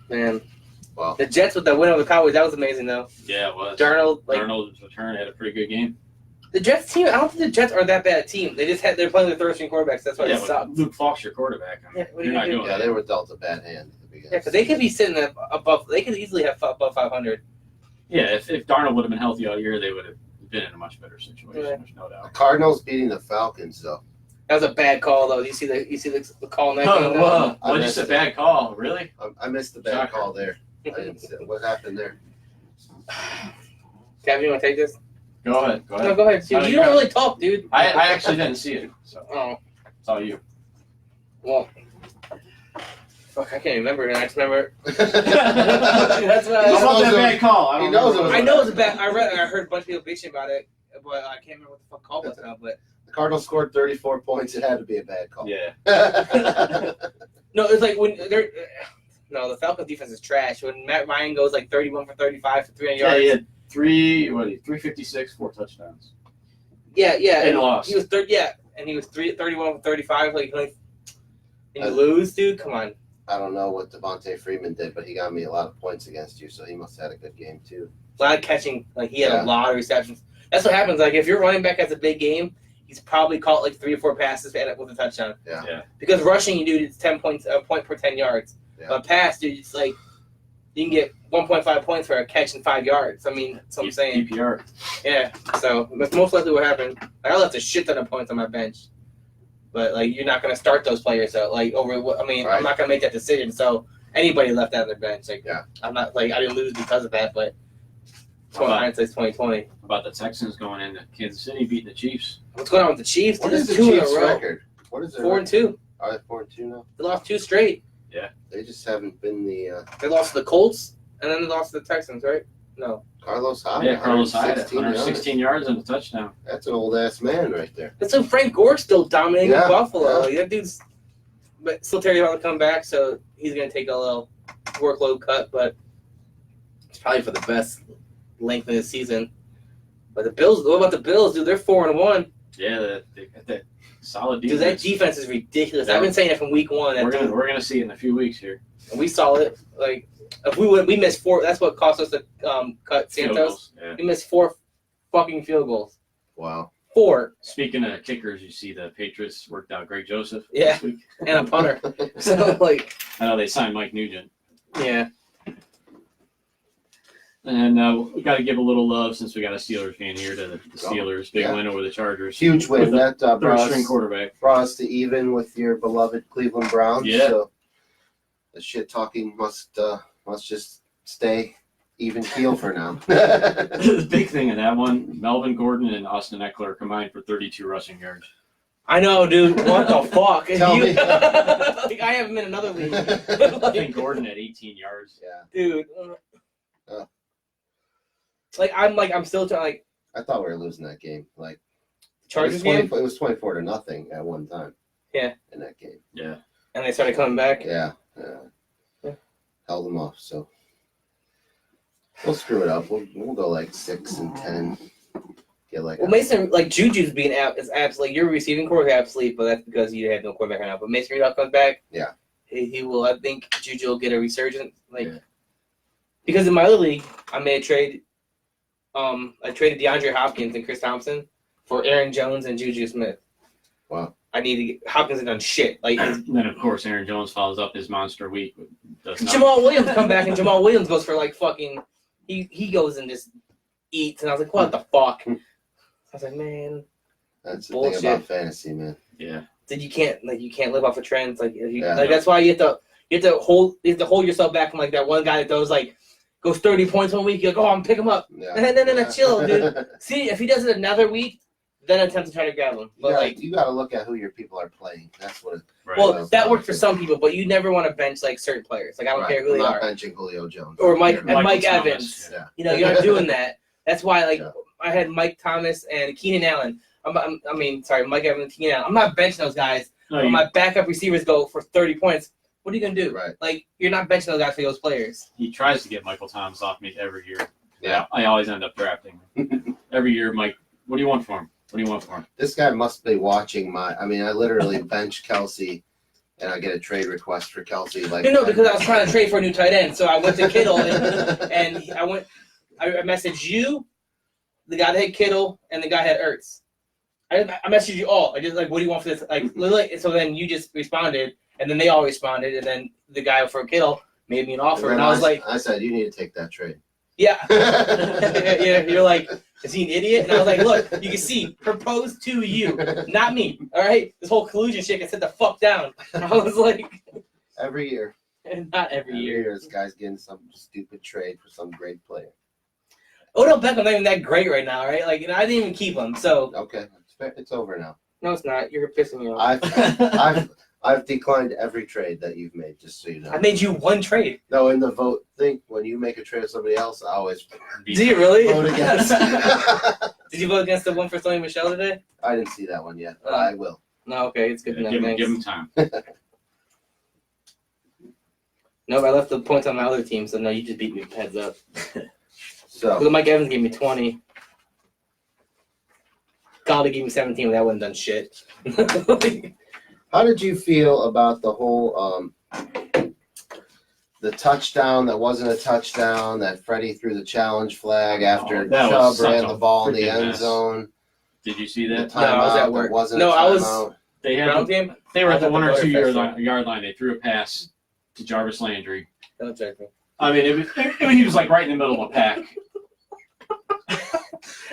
man, Well, the Jets with the win over the Cowboys, that was amazing though. Yeah, it was. Darnold, like Darnold's return had a pretty good game. the Jets team. I don't think the Jets are that bad a team. They're playing their third string quarterbacks. That's why Yeah, it but sucks. Luke Falk's your quarterback. I mean, Yeah, what are you're you not gonna doing yeah, that. they were dealt a bad hand at the beginning. Yeah, because they could be sitting at above. They could easily have above 500. Yeah, if Darnold would have been healthy all year, they would have been in a much better situation. Yeah. There's no The doubt. Cardinals beating the Falcons though. That was a bad call though. You see the call in that Oh, game? whoa. I What, missed just a it. bad call? Really? I missed the bad Shocker. call there. I didn't see it. What happened there? Kevin, you want to take this? Go ahead. Go No, ahead. go ahead. No, you you don't got really talk, dude. I actually didn't see it, so Oh, it's all you. well. Fuck, I can't remember it. I just remember. That's That's what He How about knows that it- bad call? I don't he knows remember it was what I know it's a bad. I heard a bunch of people bitching about it, but I can't remember what the fuck call was now. But The Cardinals scored 34 points. It had to be a bad call. Yeah. no, it's like when they're. No, the Falcons defense is trash. When Matt Ryan goes like 31 for 35 for 300 Yeah, yards. he had 356, 4 touchdowns. Yeah, And lost. He was and he was 31 for 35. And you lose, dude. Come on. I don't know what Devontae Freeman did, but he got me a lot of points against you, so he must have had a good game too. A lot of catching. Like he had Yeah. a lot of receptions. That's what happens. Like if your running back has a big game, he's probably caught like 3 or 4 passes with a touchdown. Yeah. Yeah. Because rushing, you dude, it's 10 points, a point per 10 yards. Yeah. But pass, dude, it's like you can get 1.5 points for a catch in 5 yards. I mean, that's what I'm saying. PPR. Yeah. So that's most likely what happened. Like, I left a shit ton of points on my bench. But like you're not gonna start those players out like over what I mean, Right. I'm not gonna make that decision. So anybody left out on their bench. Like Yeah. I'm not like I didn't lose because of that, but How about- hindsight's 2020. about the Texans going into Kansas City beating the Chiefs? What's going on with the Chiefs? What Dude, is the it's 2 in Chiefs' a row. record? What is their 4-2. Are they 4-2 now? They lost 2 straight. They just haven't been the They lost to the Colts and then they lost to the Texans, right? No. Carlos Hyde. Yeah, Carlos Hyde, 116 yards. 116 yards and a touchdown. That's an old ass man right there. That's like Frank Gore still dominating Yeah, Buffalo. yeah. Like, that dude's but still Terry Hall to come back, so he's gonna take a little workload cut, but it's probably for the best length of the season. But the Bills, what about the Bills, dude? They're 4-1. Yeah, they got that solid Dude, that defense. defense is ridiculous. Yeah. I've been saying it from week 1. That We're dude, gonna see it in a few weeks here. and we saw it. Like if we missed 4, that's what cost us to cut Field Santos. goals, yeah. We missed 4 fucking field goals. Wow. 4 Speaking of kickers, you see the Patriots worked out Greg Joseph Yeah. this week. and a punter. So like, I know they signed Mike Nugent. yeah. And we got to give a little love since we got a Steelers fan here to the Steelers. Big Yeah. win over the Chargers. Huge win. With That Third brought string us, quarterback. brought us to even with your beloved Cleveland Browns. Yeah. So the shit talking must just stay even keel for now. The big thing in that one, Melvin Gordon and Austin Eckler combined for 32 rushing yards. I know, dude. What the fuck? Tell me. Like, I have him in another league. I think Gordon had 18 yards. Yeah, Dude. Oh. I'm still trying. Like, I thought we were losing that game. Like Chargers it was game, 20 It was 24-0 at one time. Yeah. In that game. Yeah. and they started coming back. Yeah. Yeah. Held them off. So we'll screw it up. We'll go like 6-10. Get like. Well, Mason, like Juju's being out is absolutely your receiving core is absolute, but that's because you have no quarterback right now. But Mason Rudolph comes back. Yeah. He will. I think Juju will get a resurgence. Like, Yeah. because in my other league, I made a trade. I traded DeAndre Hopkins and Chris Thompson for Aaron Jones and Juju Smith. Wow. I need to get Hopkins has done shit. Like And then, of course, Aaron Jones follows up his monster week. Does nothing. Jamal Williams come back and Jamal Williams goes for like fucking. He goes and just eats, and I was like, what the fuck? I was like, man. That's the Bullshit. thing about fantasy, man. Yeah. That you can't live off of trends. Like, if you, Yeah. like that's why you have to hold yourself back from like that one guy that goes 30 points 1 week. You're like, oh, I'm pick him up. Yeah. No, chill, dude. See, if he does it another week, then attempt to try to grab him. But you got to look at who your people are playing. That's what. Right. well, that works for some people, but you never want to bench like certain players. Like I don't care who I'm they not are, benching Julio Jones or Mike Michael Mike Thomas. Evans. Yeah. You know, you're not doing that. That's why Yeah. I had Mike Thomas and Keenan Allen. Mike Evans and Keenan Allen. I'm not benching those guys. No, When you- my backup receivers go for 30 points, what are you gonna do? Right. Like, you're not benching those guys for those players. he tries to get Michael Thomas off me every year. Yeah. I always end up drafting him. Every year, Mike, what do you want for him? What do you want for him? This guy must be watching I literally bench Kelsey, and I get a trade request for Kelsey. Like No, because I was trying to trade for a new tight end, so I went to Kittle and I messaged you, the guy that had Kittle, and the guy that had Ertz. I messaged you all. I just like, what do you want for this? Like, literally, so then you just responded, and then they all responded, and then the guy for Kittle made me an offer, and I was like, I said, you need to take that trade. yeah. Yeah, you're like, is he an idiot? And I was like, look, you can see, proposed to you, not me. All right, this whole collusion shit can sit the fuck down. I was like, Every year. not every year. This guy's getting some stupid trade for some great player. Odell Beckham's not even that great right now, right? Like, I didn't even keep him, so Okay, it's over now. no, it's not. You're pissing me off. I've declined every trade that you've made, just so you know. I made you one trade. No, in the vote thing, when you make a trade with somebody else, I always Did you really? vote against. Did you vote against the one for Sony Michelle today? I didn't see that one yet, but I will. No, okay, it's good enough. Give Thanks. him time. No, I left the points on my other team, so no, you just beat me heads up. So Look, Mike Evans gave me 20. Galladay gave me 17, but that wouldn't done shit. how did you feel about the whole the touchdown that wasn't a touchdown that Freddie threw the challenge flag after that was Chubb such ran a the ball in the freaking end mess. zone? Did you see The that? No, I was at timeout work. that wasn't No, a I was- timeout. They had Brown game? they were I at the thought 1 or the 2 yard Butterfest line. They threw a pass to Jarvis Landry. Don't check me. I mean, he was like right in the middle of a pack.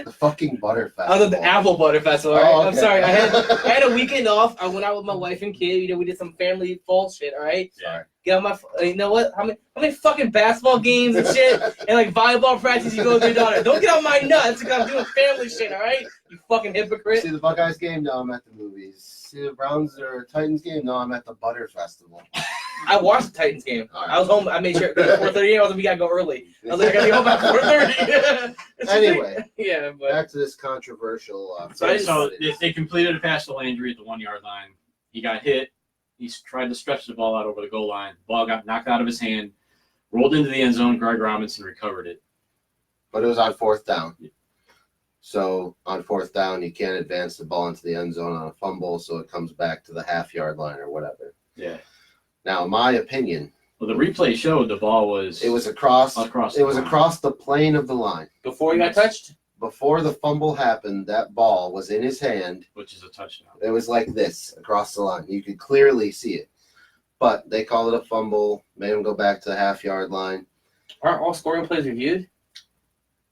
The fucking Butterfest. I was at the Apple Butter Festival. All right? Oh, I'm okay. sorry. I had a weekend off. I went out with my wife and kid. You know, we did some family fall shit. All right. Yeah. Get on my. You know what? How many fucking basketball games and shit and like volleyball practice you go with your daughter? Don't get on my nuts because I'm doing family shit. All right. You fucking hypocrite. See the Buckeyes game? No, I'm at the movies. See the Browns or Titans game? No, I'm at the Butter Festival. I watched the Titans game. All right. I was home. I made sure 4:30. I was like, we gotta go early. I was like, I gotta go by 4:30. Anyway, Yeah, but back to this controversial. So they completed a pass to Landry at the 1 yard line. He got hit. He tried to stretch the ball out over the goal line. The ball got knocked out of his hand, rolled into the end zone. Greg Robinson recovered it. But it was on 4th down. So on 4th down, you can't advance the ball into the end zone on a fumble, so it comes back to the half-yard line or whatever. Yeah. Now, in my opinion, Well, the replay showed the ball was it was across. across. It was across the plane of the line. before he got touched. Before the fumble happened, that ball was in his hand. which is a touchdown. It was like this across the line. You could clearly see it. But they called it a fumble, made him go back to the half-yard line. Aren't all scoring plays reviewed?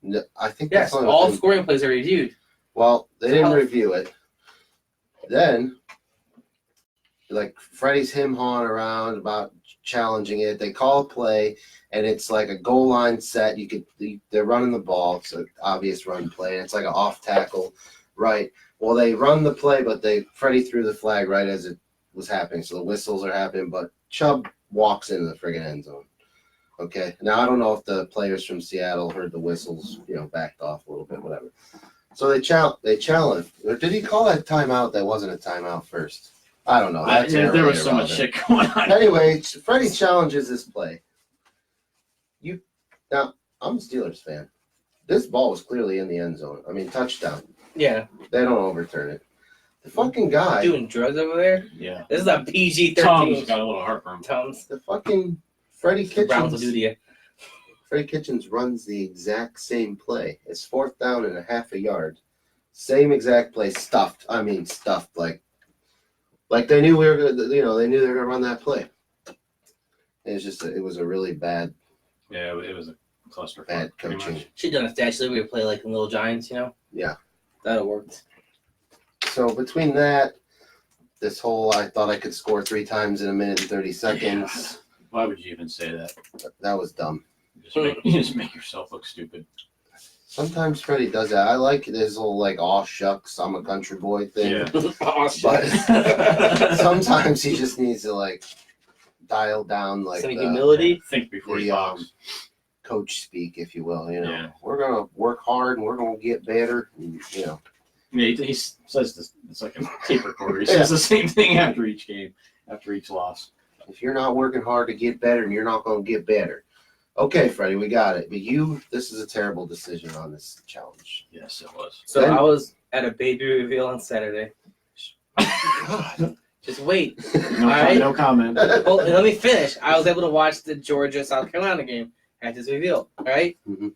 No, I think Yes, that's all within- scoring plays are reviewed. Well, they didn't How- review it. Then like Freddie's him-hawing around about challenging it. They call a play, and it's like a goal line set. They're running the ball. It's an obvious run play, and it's like an off tackle, right? Well, they run the play, but Freddie threw the flag right as it was happening, so the whistles are happening. But Chubb walks into the friggin' end zone. Okay, now I don't know if the players from Seattle heard the whistles, backed off a little bit, whatever. So they challenge. Or did he call that timeout? That wasn't a timeout first. I don't know. There was so much shit going on. Anyway, Freddie challenges this play. Now, I'm a Steelers fan. This ball was clearly in the end zone. I mean, touchdown. Yeah. They don't overturn it. The fucking guy. Doing drugs over there? Yeah. This is a PG-13. Tom's got a little heartburn. Tums. The fucking Freddie The Browns will do Kitchens. to you. Freddie Kitchens runs the exact same play. It's 4th down and a half a yard. Same exact play, stuffed. Like they knew we were gonna, they knew they were gonna run that play. And it was a really bad Yeah, it was a cluster. Bad coaching. Should have done a statue where we play like in Little Giants, Yeah. That'd have worked. So between that, this whole I thought I could score 3 times in a minute and 30 seconds. Why would you even say that? That was dumb. You just make yourself look stupid. Sometimes Freddie does that. I like his whole aw shucks, I'm a country boy thing. Yeah. Oh, shit. But sometimes he just needs to dial down Some humility. Think before you the box. coach speak, if you will. Yeah. We're gonna work hard and we're gonna get better. And, Yeah, he says this. It's like a tape recorder. He says the same thing after each game, after each loss. if you're not working hard to get better, and you're not gonna get better. Okay, Freddie, we got it. But this is a terrible decision on this challenge. Yes, it was. So Then- I was at a baby reveal on Saturday. Just wait. No, Alright. no comment. Well, let me finish. I was able to watch the Georgia-South Carolina game at this reveal, all right? Mhm.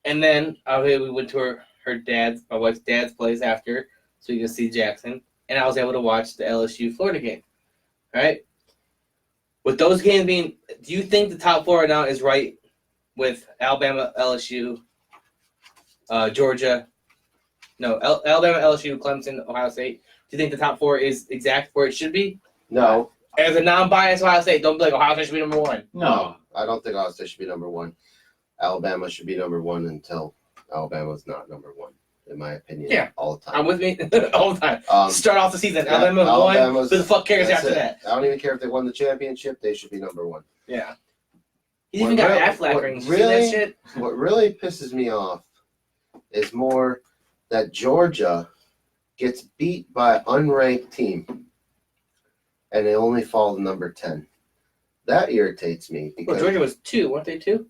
And then we went to my wife's dad's place after, so you can see Jackson. And I was able to watch the LSU-Florida game, all right? With those games being, do you think the top 4 right now is right with Alabama, LSU, Georgia? No, Alabama, LSU, Clemson, Ohio State. Do you think the top 4 is exact where it should be? No, As a non-biased Ohio State, don't be like Ohio State should be number 1. No, I don't think Ohio State should be number 1. Alabama should be number 1 until Alabama's not number 1, in my opinion. Yeah. All the time. I'm with me all the time. Start off the season. yeah, Alabama won. Alabama's- Who the fuck cares that's after it. that? I don't even care if they won the championship. They should be number 1. Yeah. He even got Aflac rings. You see really- that shit? What really pisses me off is more that Georgia gets beat by an unranked team and they only fall to number 10. That irritates me Well, because Georgia was 2, weren't they 2?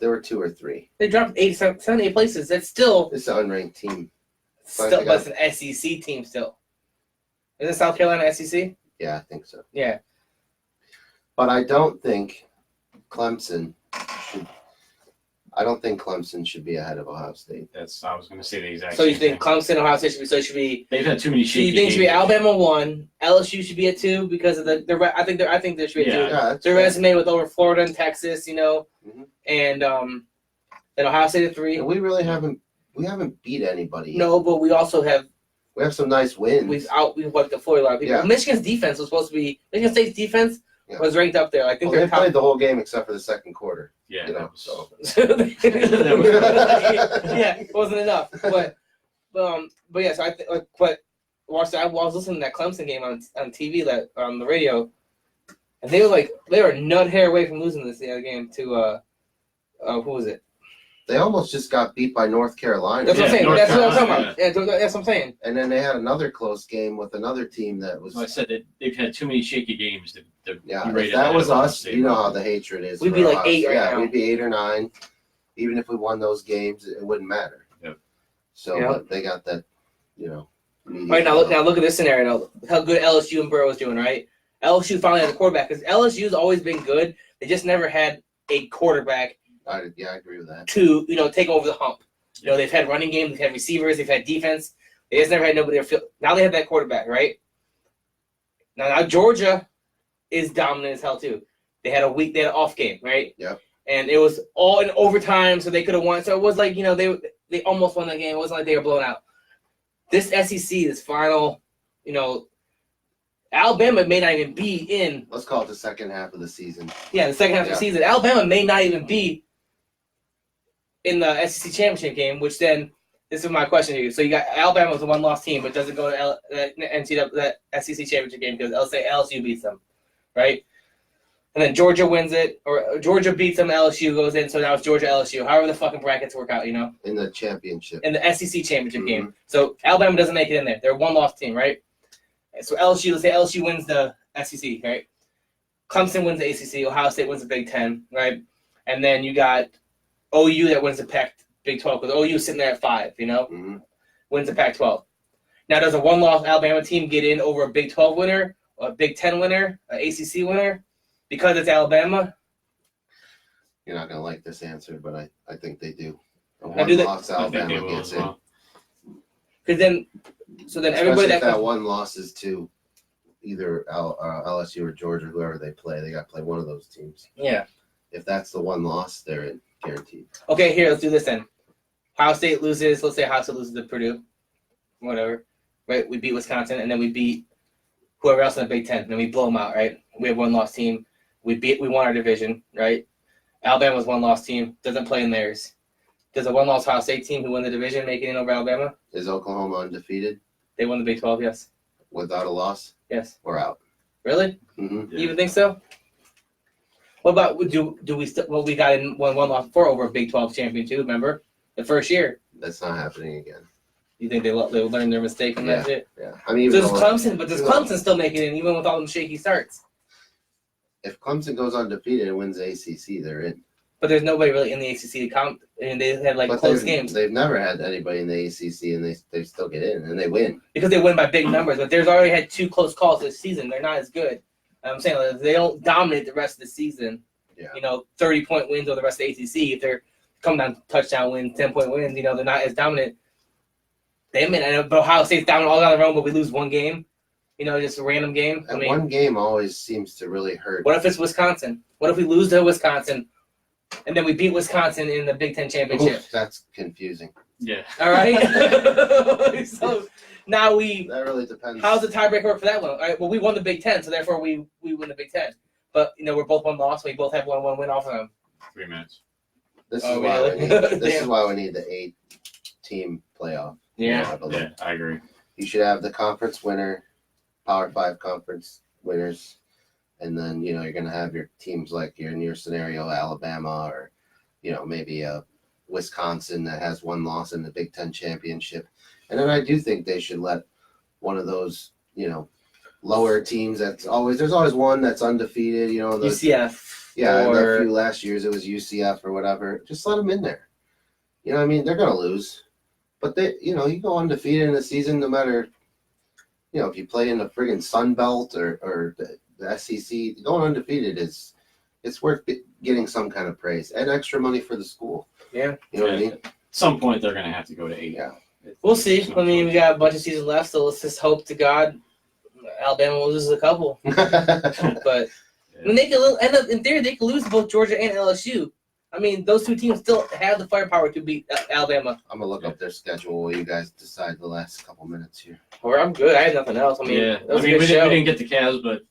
there were 2 or 3. They dropped 7, 8 places. That's still, It's an unranked team. but it's an SEC team still. Isn't South Carolina SEC? Yeah, I think so. Yeah. But I don't think Clemson should be ahead of Ohio State. I was going to say the exact So you same think thing. Clemson, Ohio State should be? They've had too many So you shaky think it should be games. Alabama 1, LSU should be at 2 because of I think there should be a 2. Yeah. that's Their fair. resume with over Florida and Texas, Mhm. and then Ohio State at 3. And we really haven't beat anybody. No, but we also have We have some nice wins. we've wiped the floor a lot of people. Yeah. Michigan's defense was supposed to be Michigan State's defense Yeah. was ranked up there. I think Well, they they're top. played the whole game except for the second quarter. Yeah, You know, that was, so. Yeah, it wasn't enough. But yeah. So I was listening to that Clemson game on TV on the radio, and they were nut hair away from losing this game to who was it? They almost just got beat by North Carolina. That's what I'm Yeah, saying. North That's what I'm talking Carolina. about. Yeah, that's what I'm saying. And then they had another close game with another team that was. I said that they've had too many shaky games to Yeah, be if rated that ahead was of Ohio us, State. you know how the hatred is. We'd for be like Ohio 8 State. right Yeah, now. we'd be 8 or 9. Even if we won those games, it wouldn't matter. Yep. So, Yep. but they got that, media Right now, look at this scenario. How good LSU and Burrow is doing, right? LSU finally has a quarterback because LSU's always been good. They just never had a quarterback I agree with that. to take over the hump. They've had running games, they've had receivers, they've had defense. They just never had nobody to fill. Now they have that quarterback, right? Now Georgia is dominant as hell too. They had an off game, right? Yep. And it was all in overtime, so they could have won. So it was like they almost won that game. It wasn't like they were blown out. This SEC, this final, Alabama may not even be in. Let's call it the second half of the season. Yeah, the second half of Yeah. the season. Alabama may not even be in the SEC championship game. Which then, this is my question to you. So you got Alabama with a one-loss team, but doesn't go to the SEC championship game because let's say LSU beats them, right? And then Georgia wins it, or Georgia beats them, LSU goes in, so now it's Georgia LSU. However the fucking brackets work out, you know? In the championship. In the SEC championship Mhm. game. So Alabama doesn't make it in there. They're a one-loss team, right? So LSU, let's say LSU wins the SEC, right? Clemson wins the ACC. Ohio State wins the Big Ten, right? And then you got OU that wins the Big 12 because OU is sitting there at 5, you know? hmm Wins the Pac-12. Now, does a one-loss Alabama team get in over a Big 12 winner, or a Big 10 winner, an ACC winner? Because it's Alabama? You're not going to like this answer, but I think they do. A I do that- one-loss I think they Alabama will gets as in. well. Because then, so then Especially everybody if that that one loss is to either LSU or Georgia, whoever they play, they got to play one of those teams. yeah. If that's the one loss, they're in, guaranteed. Okay, here, let's do this then. Ohio State loses, let's say Ohio State loses to Purdue, whatever, right? We beat Wisconsin, and then we beat whoever else in the Big Ten, and then we blow them out, right? We have one loss team. We won our division, right? Alabama's one loss team, doesn't play in theirs. Does a one loss Ohio State team who won the division make it in over Alabama? Is Oklahoma undefeated They won the Big 12, yes. without a loss? Yes. Or out? Really? hmm You even think so? What about do we still? Well, we got in one loss before over a Big 12 champion too. Remember the first year? That's not happening again. You think they learned their mistake from that shit? Yeah. I mean, Does even though- Clemson? But does Clemson still make it in even with all them shaky starts? if Clemson goes undefeated and wins the ACC, they're in. But there's nobody really in the ACC to count, and they had like But close they've, games they've never had anybody in the ACC, and they still get in, and they win. because they win by big numbers. But there's already had 2 close calls this season. They're not as good. I'm saying like, they don't dominate the rest of the season. Yeah. 30-point wins over the rest of the ACC. If they're coming down to touchdown wins, 10-point wins, they're not as dominant. They admit, but Ohio State's down all down the road, but we lose one game. Just a random game. And one game always seems to really hurt. What if it's Wisconsin? What if we lose to Wisconsin, and then we beat Wisconsin in the Big Ten championship? Oof, that's confusing. Yeah. All right. So now That really depends. how's the tiebreaker work for that one? All right. Well, we won the Big Ten, so therefore we win the Big Ten. But we're both one loss. We both have one win off of them. 3 minutes. This is Oh, why really? we need. This is Damn. why we need the 8-team playoff. Yeah. I believe. Yeah, I agree. You should have the conference winner, Power 5 conference winners, and then you're going to have your teams like in your scenario, Alabama, or maybe Wisconsin that has one loss in the Big Ten championship. And then I do think they should let one of those lower teams there's always one that's undefeated. Those, UCF. yeah, and or a few last years it was UCF or whatever. Just let them in there. They're going to lose. But they, you go undefeated in the season, no matter, if you play in the friggin' Sun Belt or the SEC, going undefeated it's worth getting some kind of praise and extra money for the school. Yeah. You know what I mean? At some point, they're going to have to go to 8. Yeah. We'll see. I mean, we got a bunch of seasons left, so let's just hope to God Alabama loses a couple. But I mean, they could end up in theory. They could lose both Georgia and LSU. I mean, those two teams still have the firepower to beat Alabama. I'm gonna look up their schedule while you guys decide the last couple minutes here. Or I'm good. I had nothing else. I mean, Yeah. that was I mean, a we good didn't, show. we didn't get the Cavs, but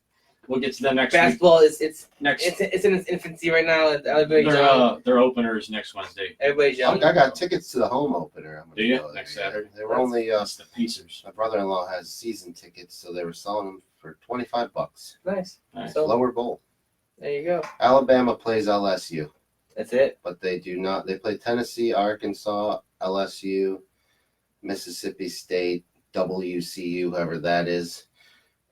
we'll get to them next week. Basketball it's Next, in its infancy right now. Everybody's young. their openers next Wednesday. Everybody's young. I got tickets to the home opener. I'm gonna Do you? go there. Next Saturday? They were only That's the Pacers. my brother-in-law has season tickets, so they were selling them for $25. Nice. Nice. So Lower bowl. there you go. Alabama plays LSU. That's it. But they do not. They play Tennessee, Arkansas, LSU, Mississippi State, WCU, whoever that is,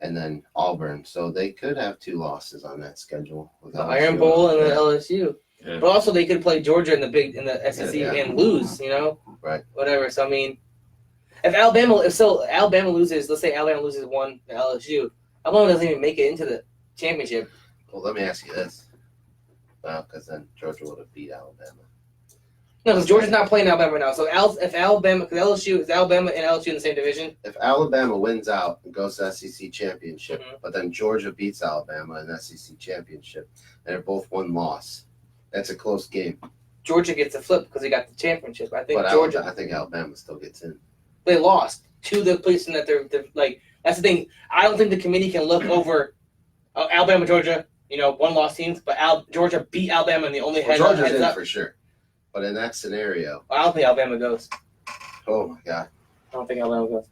and then Auburn. So they could have 2 losses on that schedule. With The LSU. Iron Bowl and the Yeah. LSU. Yeah. But also they could play Georgia in the SEC Yeah. and lose. Right. Whatever. So I mean, if Alabama loses, let's say Alabama loses 1 to LSU, Alabama doesn't even make it into the championship. Well, let me ask you this. Well, because then Georgia would have beat Alabama. No, because Georgia's not playing Alabama right now. So if Alabama, because LSU is Alabama and LSU in the same division. If Alabama wins out and goes to SEC championship, Mhm. but then Georgia beats Alabama in the SEC championship, and they're both 1 loss, that's a close game. Georgia gets a flip because they got the championship. I think But Georgia I think Alabama still gets in. they lost to the person that they're like That's the thing. I don't think the committee can look over Alabama, Georgia. One loss teams, but Georgia beat Alabama and they only had Georgia's heads in up. for sure. But in that scenario, I don't think Alabama goes. oh my God, I don't think Alabama goes.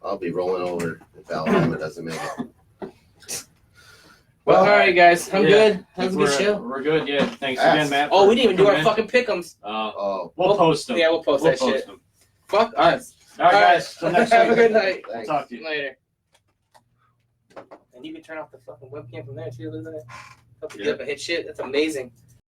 I'll be rolling over if Alabama doesn't make it. Well, all right, guys. I'm good. That was a good show. We're good. Yeah. Thanks Yes. again, Matt. Oh, for we didn't even do our coming in. fucking pick'ems. Oh, We'll post them. Yeah, we'll post that shit. them. Fuck us. All right, guys. Till next Have a week. good night. We'll thanks. talk to you. Later. And you can turn off the fucking webcam from there too. Look at that. Help you Yeah. get up and hit shit. That's amazing.